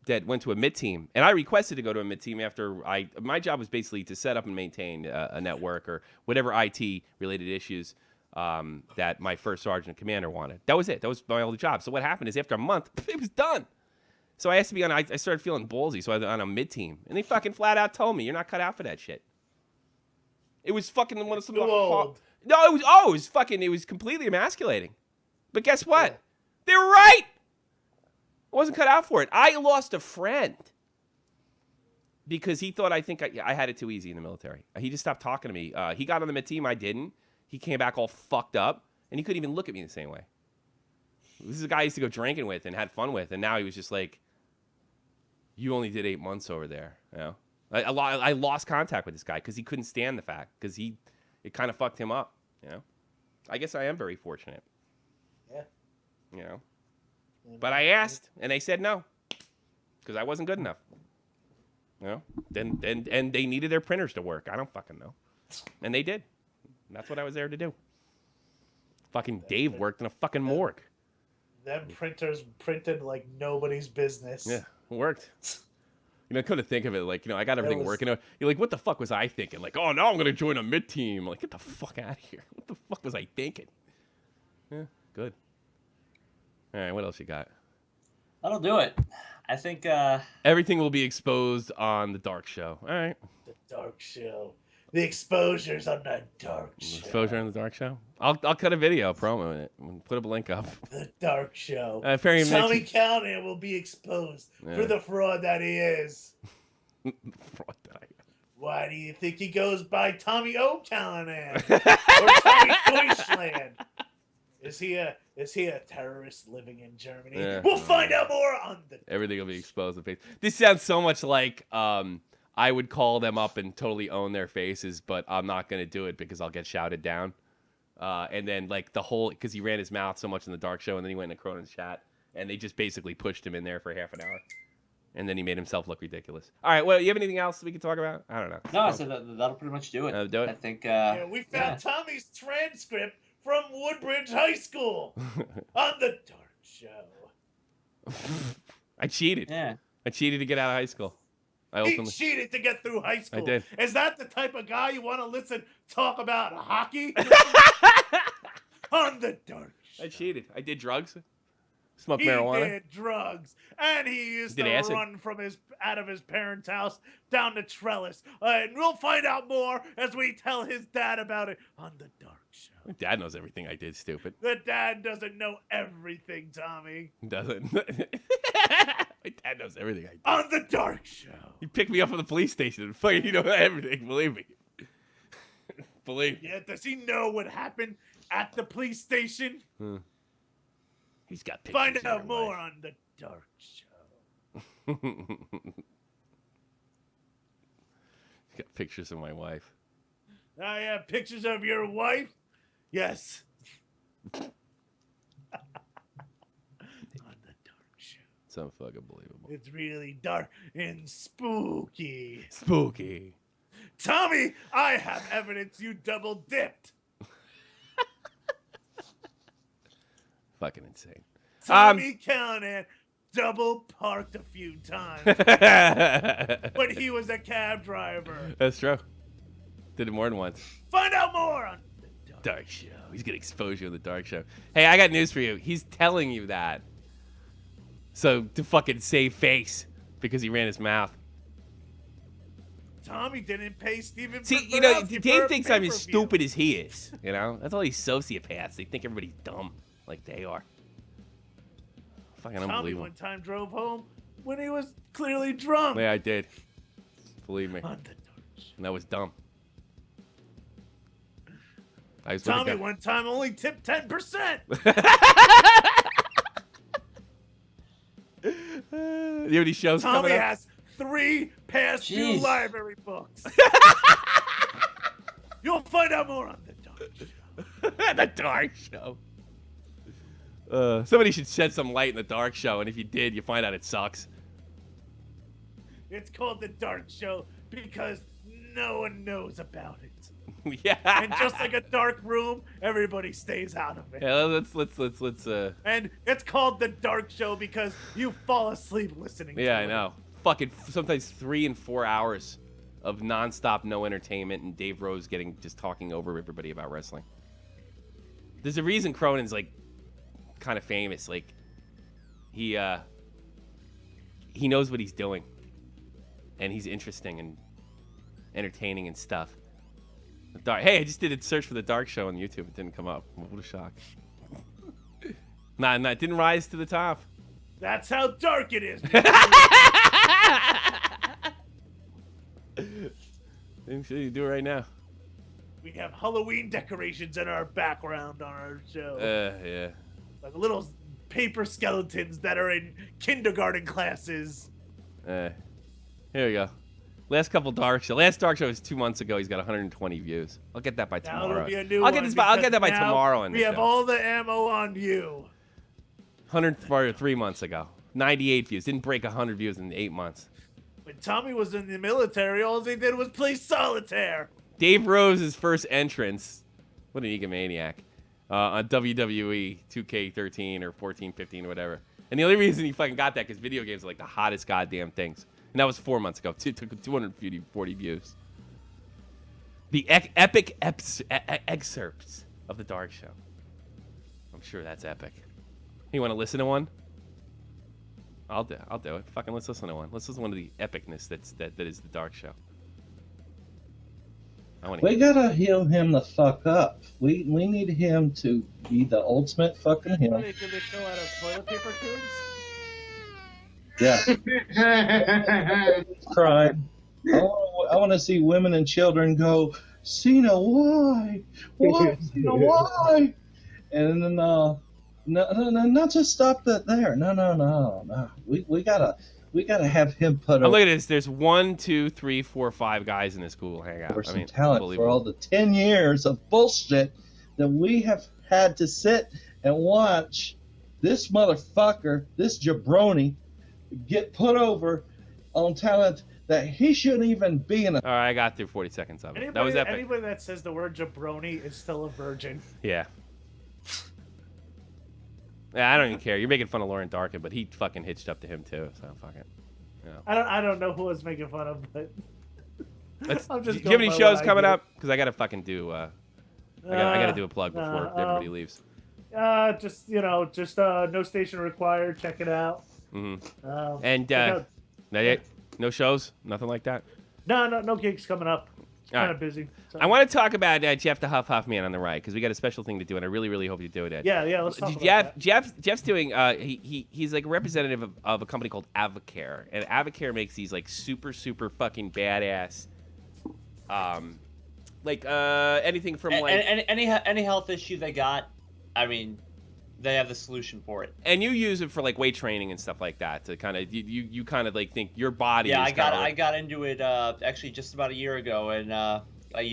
that went to a mid team, and I requested to go to a mid team after my job was basically to set up and maintain a network or whatever IT related issues that my first sergeant commander wanted. That was it. That was my only job. So what happened is after a month, it was done. So I asked to be on. I started feeling ballsy, so I was on a mid team, and they fucking flat out told me, "You're not cut out for that shit." It was fucking one of some. No, it was fucking. It was completely emasculating. But guess what? Yeah. They were right. I wasn't cut out for it. I lost a friend because he thought I had it too easy in the military. He just stopped talking to me. He got on the mid team. I didn't. He came back all fucked up, and he couldn't even look at me the same way. This is a guy I used to go drinking with and had fun with, and now he was just like, "You only did 8 months over there." You know, I lost contact with this guy because he couldn't stand the fact because it kind of fucked him up. You know, I guess I am very fortunate. Yeah. You know, but I asked and they said no because I wasn't good enough. You know, and they needed their printers to work. I don't fucking know, and they did. And that's what I was there to do. Fucking Dave worked in a fucking morgue. Them printers printed like nobody's business. Yeah, it worked. You know, come to think of it, like, you know, I got everything working. You're like, what the fuck was I thinking? Like, oh, now I'm going to join a mid-team. Like, get the fuck out of here. What the fuck was I thinking? Yeah, good. All right, what else you got? That'll do it. I think... everything will be exposed on the Dark Show. All right. The Dark Show. The exposures on the Dark Show. Exposure on the Dark Show? I'll cut a video promoing it and put a link up. The Dark Show. Tommy Callahan will be exposed for the fraud that he is. Fraud that I am. Why do you think he goes by Tommy O'Callahan or Tommy Deutschland? Is he a terrorist living in Germany? Yeah. We'll find out more on the. Everything will be exposed. This sounds so much like I would call them up and totally own their faces, but I'm not going to do it because I'll get shouted down. And then, like, because he ran his mouth so much in the Dark Show, and then he went into Cronin's chat, and they just basically pushed him in there for half an hour. And then he made himself look ridiculous. All right, well, you have anything else we can talk about? I don't know. No, so that'll pretty much do it. Do it? I think... yeah, we found Tommy's transcript from Woodbridge High School on the Dark Show. I cheated. Yeah. I cheated to get out of high school. He cheated to get through high school. I did. Is that the type of guy you want to talk about hockey? On the Dark Show. I cheated. I did drugs. Smoked marijuana. He did drugs. And he used to run out of his parents' house down the trellis. And we'll find out more as we tell his dad about it on the Dark Show. My dad knows everything I did, stupid. The dad doesn't know everything, Tommy. Doesn't. My dad knows everything I did. On the Dark Show. He picked me up from the police station and fucking, you know everything. Believe me. Believe me. Yeah, does he know what happened at the police station? He's got pictures. Find out more on the Dark Show. He's got pictures of my wife. I have pictures of your wife? Yes. On the Dark Show. It's unfucking believable. It's really dark and spooky. Spooky. Tommy, I have evidence you double dipped. Fucking insane. Tommy Callahan double parked a few times. But he was a cab driver. That's true. Did it more than once. Find out more on the Dark Dark show. He's gonna expose you in the dark show. Hey, I got news for you. He's telling you that. So to fucking save face because he ran his mouth. Tommy didn't pay Steven. See, you know, Dave thinks I'm as stupid as he is. You know, that's all these sociopaths. They think everybody's dumb, like they are. Fucking Tommy unbelievable. one time drove home when he was clearly drunk. Yeah, I did. Believe me. On the dark show. And that was dumb. I was Tommy one time only tipped 10%. You have any shows Tommy coming up? has 3 past due library books. You'll find out more on the dark show. The dark show. Somebody should shed some light in the dark show, and if you did, you find out it sucks. It's called the dark show because no one knows about it. Yeah. And just like a dark room, everybody stays out of it. Yeah, let's. And it's called the dark show because you fall asleep listening to it. Yeah, I know. Fucking sometimes 3 and 4 hours of nonstop no entertainment, and Dave Rose just talking over everybody about wrestling. There's a reason Cronin's like kind of famous. Like he knows what he's doing, and he's interesting and entertaining and stuff. Hey, I just did a search for the dark show on YouTube. It didn't come up. What a shock. Nah, it didn't rise to the top. That's how dark it is. I'm sure you do it right now. We have Halloween decorations in our background on our show. Yeah. Like little paper skeletons that are in kindergarten classes. Here we go. Last dark show was 2 months ago. He's got 120 views. I'll get that by tomorrow. That'll be a new I'll one get that by now tomorrow. We have all the ammo on you. 3 months ago. 98 views. Didn't break 100 views in 8 months. When Tommy was in the military, all he did was play solitaire. Dave Rose's first entrance. What an egomaniac. On WWE 2K13 or 14, 15, or whatever. And the only reason he fucking got that because video games are like the hottest goddamn things. And that was 4 months ago. Took 240 views. The epic excerpts of the Dark Show. I'm sure that's epic. You want to listen to one? I'll do it. Fucking let's listen to one. Let's listen to one of the epicness that is the Dark Show. We gotta heal him the fuck up. We need him to be the ultimate fucking heel. Did they show out of toilet paper tubes? Yeah. Crying. I want to see women and children go, Cena, why? Why, Cena, why? And then, no, not just stop that there. No. We gotta have him put. Look at this. There's 1, 2, 3, 4, 5 guys in this Google Hangout. For some talent for all the 10 years of bullshit that we have had to sit and watch this motherfucker, this jabroni, get put over on talent that he shouldn't even be in. All right, I got through 40 seconds of it. That was epic. Anybody that says the word jabroni is still a virgin. Yeah. Yeah, I don't even care. You're making fun of Lauren Darkin, but he fucking hitched up to him too. So fuck it. Yeah. I don't know who I was making fun of, but I'm just. Do you have any shows coming up? Because I gotta fucking do. I gotta do a plug before everybody leaves. Just no station required. Check it out. Mm-hmm. And no shows, nothing like that. No gigs coming up. Kind of busy. So. I want to talk about Jeff the Huffman on the right because we got a special thing to do, and I really, really hope you do it, Ed. Yeah. Let's talk about that. Jeff's doing. He's like a representative of a company called Advocare, and Advocare makes these like super fucking badass, anything from like any health issue they got. I mean, they have the solution for it. And you use it for like weight training and stuff like that to kind of you kind of like think your body. Yeah, is I got into it actually just about a year ago, and as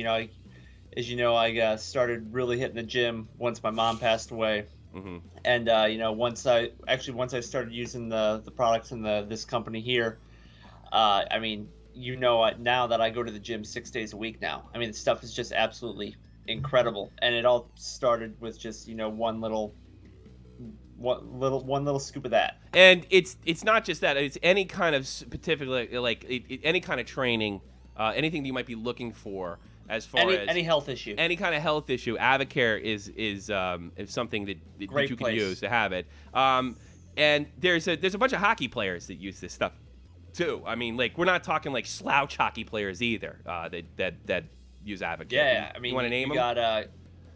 you know, I started really hitting the gym once my mom passed away. Mm-hmm. And once I started using the products in this company here, I mean, now that I go to the gym 6 days a week now. I mean, the stuff is just absolutely incredible, and it all started with just one little scoop of that. And it's not just that; it's any kind of particular any kind of training, anything that you might be looking for. as far as any health issue, any kind of health issue. Advocare is something that you can use to have it. And there's a bunch of hockey players that use this stuff too. I mean, like we're not talking like slouch hockey players either. That use Advocare. Yeah, I mean, you want to name them?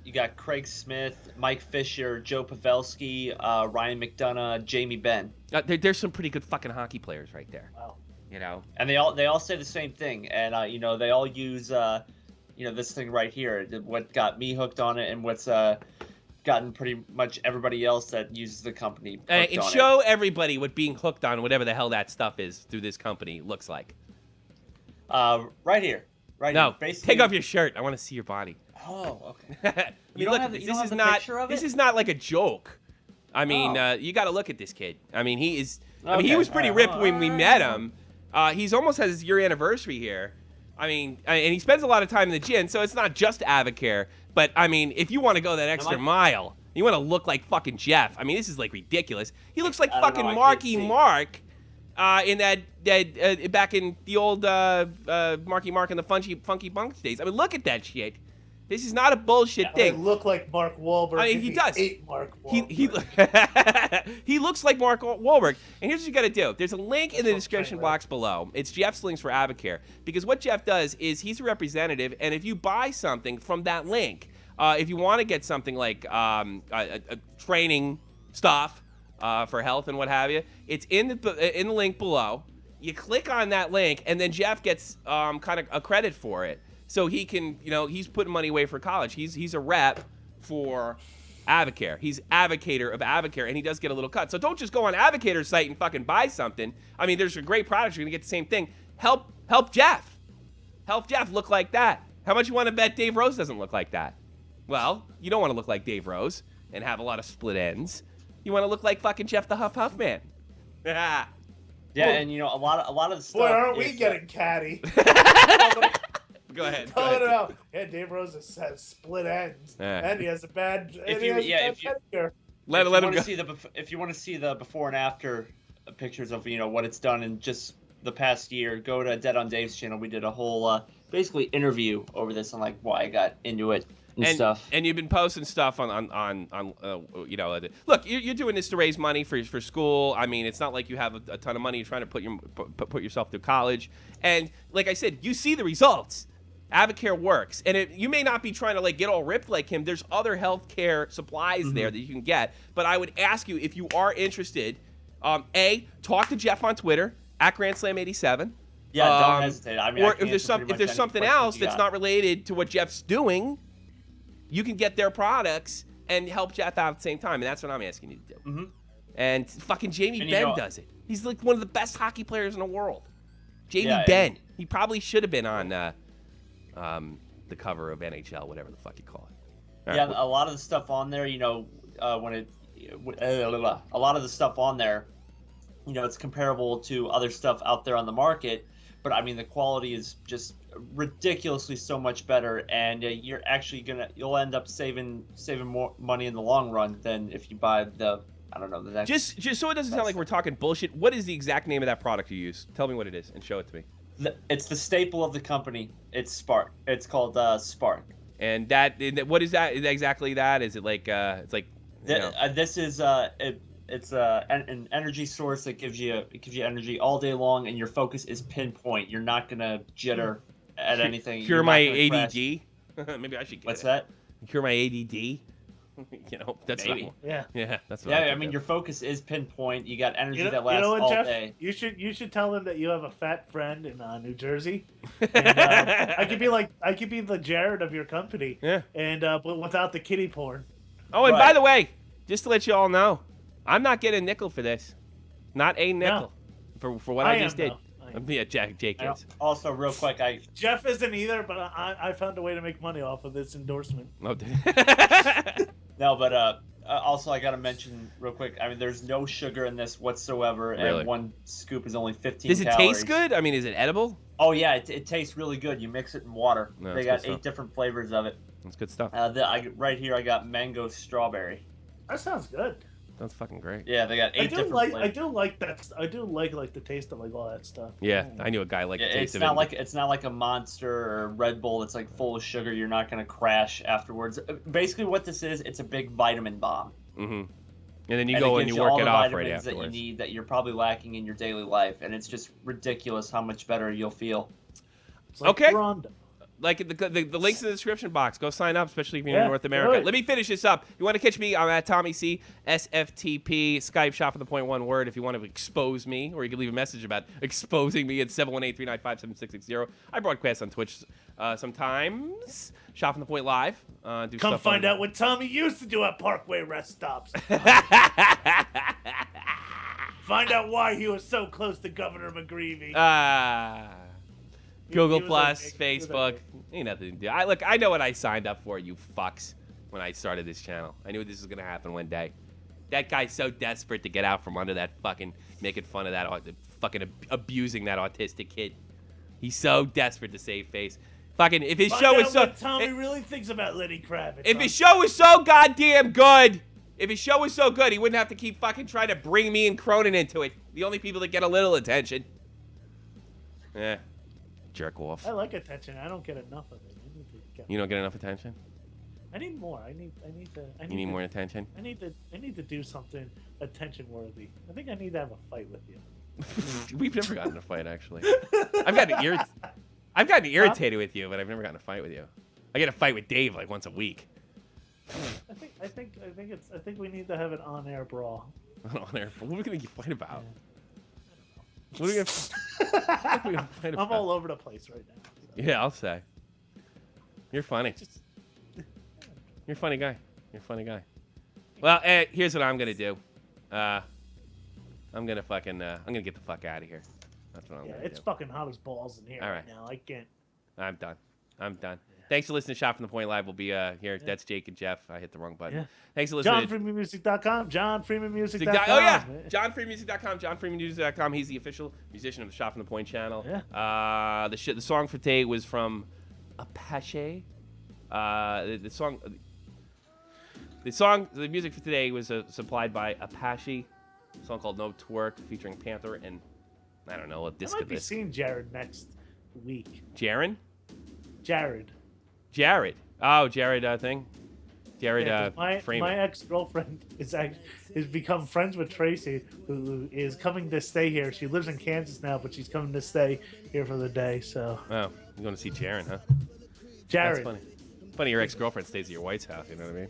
You got Craig Smith, Mike Fisher, Joe Pavelski, Ryan McDonough, Jamie Benn. There's some pretty good fucking hockey players right there. Wow. You know, and they all say the same thing, and you know, they all use this thing right here. What got me hooked on it, and what's gotten pretty much everybody else that uses the company. And show everybody what being hooked on whatever the hell that stuff is through this company looks like. Right here. No, basically, take off your shirt. I want to see your body. Oh, okay. This is not like a joke. I mean, you got to look at this kid. I mean, he is. I mean, he was pretty ripped when we met him. He's almost has his year anniversary here. I mean, and he spends a lot of time in the gym, so it's not just Advocare. But I mean, if you want to go that extra mile, you want to look like fucking Jeff. I mean, this is like ridiculous. He looks like fucking Marky Mark. In that back in the old Marky Mark and the Funky Bunks days. I mean, look at that shit. This is not a bullshit thing. He look like Mark Wahlberg. I mean, he does. Mark Wahlberg. He looks like Mark Wahlberg. And here's what you got to do. There's a link in the description box below. It's Jeff's links for Advocare. Because what Jeff does is he's a representative, and if you buy something from that link, if you want to get something like training stuff, for health and what have you, it's in the link below. You click on that link, and then Jeff gets kind of a credit for it, so he can, he's putting money away for college. He's a rep for Advocare. He's advocator of Advocare, and he does get a little cut. So don't just go on Advocator's site and fucking buy something. I mean, there's a great product. You're gonna get the same thing. Help Jeff. Help Jeff look like that. How much you want to bet Dave Rose doesn't look like that? Well, you don't want to look like Dave Rose and have a lot of split ends. You want to look like fucking Jeff the Huffman. Yeah, and a lot of the stuff. Boy, aren't we getting catty? Go ahead. Yeah, Dave Rose has split ends, Yeah. and he has a bad. If you want to see the before and after pictures of what it's done in just the past year, go to Dead on Dave's channel. We did a whole basically interview over this on like why I got into it. And stuff. And you've been posting stuff on look, you're doing this to raise money for school. I mean, it's not like you have a ton of money. You're trying to put yourself through college. And like I said, you see the results. Advocare works. And you may not be trying to like get all ripped like him. There's other healthcare supplies there that you can get. But I would ask you, if you are interested, talk to Jeff on Twitter @GrandSlam87. Yeah, don't hesitate. I mean, or if there's something else that's not related to what Jeff's doing, you can get their products and help Jeff out at the same time, and that's what I'm asking you to do. Mm-hmm. And fucking Jamie Benn does it. He's like one of the best hockey players in the world. Jamie Benn. He probably should have been on the cover of NHL, whatever the fuck you call it. All right. A lot of the stuff on there, a lot of the stuff on there, it's comparable to other stuff out there on the market, but I mean the quality is just ridiculously so much better, and you're actually you'll end up saving more money in the long run than if you buy the next. Just so it doesn't sound like we're talking bullshit. What is the exact name of that product you use? Tell me what it is and show it to me. It's the staple of the company. It's Spark. It's called Spark. And what is that? Is exactly that? Is it like it's like this is it's an energy source that gives you energy all day long, and your focus is pinpoint. You're not gonna jitter at anything. Cure my ADD. Maybe I should get What's that? Cure my ADD. That's maybe. Yeah, that's what. Yeah, I mean your focus is pinpoint. You got energy that lasts all Jeff, day. You should tell them that you have a fat friend in New Jersey. And, I could be the Jared of your company. Yeah. And but without the kitty porn. Oh, and by the way, just to let you all know, I'm not getting a nickel for this. Not a nickel for what I just did. Yeah, Jake is. Also, real quick, Jeff isn't either, but I found a way to make money off of this endorsement. Oh, no, but also I gotta mention real quick. I mean, there's no sugar in this whatsoever, really? And one scoop is only 15 Does it calories. taste good? I mean, is it edible? Oh yeah, it tastes really good. You mix it in water. No, they got 8 different flavors of it. That's good stuff. Right here, I got mango strawberry. That sounds good. That's fucking great. Yeah, they got 8 different flavors. I do like that. I do like the taste of like all that stuff. Yeah, I knew a guy like the taste of it. It's not like a Monster or a Red Bull that's like full of sugar. You're not gonna crash afterwards. Basically, what this is, it's a big vitamin bomb. Mm-hmm. And then you go and you work it off right afterwards. That you need that you're probably lacking in your daily life, and it's just ridiculous how much better you'll feel. Okay. Like the links in the description box. Go sign up, especially if you're in North America. Let me finish this up. You want to catch me? I'm at Tommy C, SFTP, Skype, shot from the point, one word. If you want to expose me, or you can leave a message about exposing me at 718-395-7660. I broadcast on Twitch sometimes. Shot from the point live. Come find out what Tommy used to do at Parkway rest stops. Find out why he was so close to Governor McGreevy. Google Plus, Facebook, ain't nothing to do. I know what I signed up for, you fucks, when I started this channel. I knew this was gonna happen one day. That guy's so desperate to get out from under that fucking making fun of that fucking abusing that autistic kid. He's so desperate to save face. Fucking if his show is so. What Tommy really thinks about Lenny Kravitz. If his show was so goddamn good, he wouldn't have to keep fucking trying to bring me and Cronin into it. The only people that get a little attention. Yeah. Jerk off. I like attention. I don't get enough of it. You don't get enough attention? I need more. I need You need more attention? I need to do something attention worthy. I think I need to have a fight with you. We've never gotten in a fight, actually. I've gotten irritated with you, but I've never gotten in a fight with you. I get a fight with Dave like once a week. I think we need to have an on-air brawl. On air? What are we gonna fight about? What are we gonna fight about? I'm all over the place right now. So. Yeah, I'll say. You're funny. You're a funny guy. Well, here's what I'm gonna do. I'm gonna get the fuck out of here. That's what I'm gonna do. It's fucking hot as balls in here right now. I can't. I'm done. Thanks for listening to Shot from the Point Live. We'll be here. Yeah. That's Jake and Jeff. I hit the wrong button. Yeah. Thanks for listening. JohnFreemanMusic.com. JohnFreemanMusic.com. Oh, yeah. JohnFreemanMusic.com. JohnFreemanMusic.com. He's the official musician of the Shot from the Point channel. Yeah. The song for today was from Apache. The music for today was supplied by Apache. A song called No Twerk featuring Panther and, I don't know, a disc I might of be this. seeing Jared next week. Jared. Oh, Jared thing. Jared Freeman. My ex-girlfriend is become friends with Tracy, who is coming to stay here. She lives in Kansas now, but she's coming to stay here for the day. So. Oh, you're going to see Jared, huh? Jared. That's funny. Funny your ex-girlfriend stays at your wife's house. You know what I mean?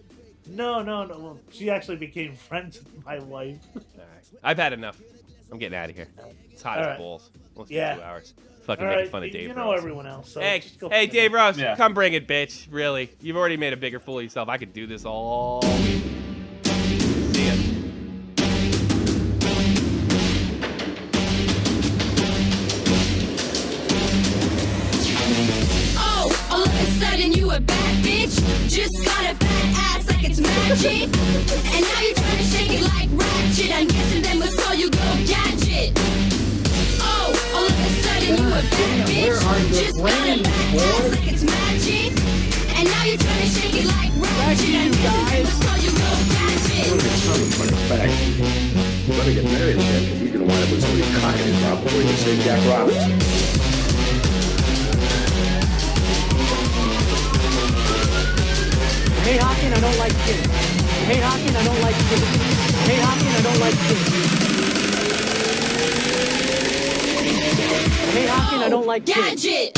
No. Well, she actually became friends with my wife. All right. I've had enough. I'm getting out of here. It's hot as balls. Almost 2 hours. Fucking making fun of Dave Rose. You know everyone else. So hey, Dave Rose, come bring it, bitch. Really. You've already made a bigger fool of yourself. I could do this all week. See ya. Oh, all of a sudden you a bad bitch. Just got a fat ass like it's magic. And now you're trying to shake it like ratchet. I'm guessing them was all you go gadget. Oh, all of a sudden you a bad bitch. Just got a fat ass like it's magic. And now you're trying to shake it like ratchet. I'm guessing them was all you go gadget. You better get married again, because you're gonna wind up with somebody cocking his mouth before you can say Jack Robinson. Hey, Hawking, I don't like kids. Hey, Hawking, I don't like kids. Hey, Hawking, I don't like kids. Hey, Hawking, I don't like kids. Gadget!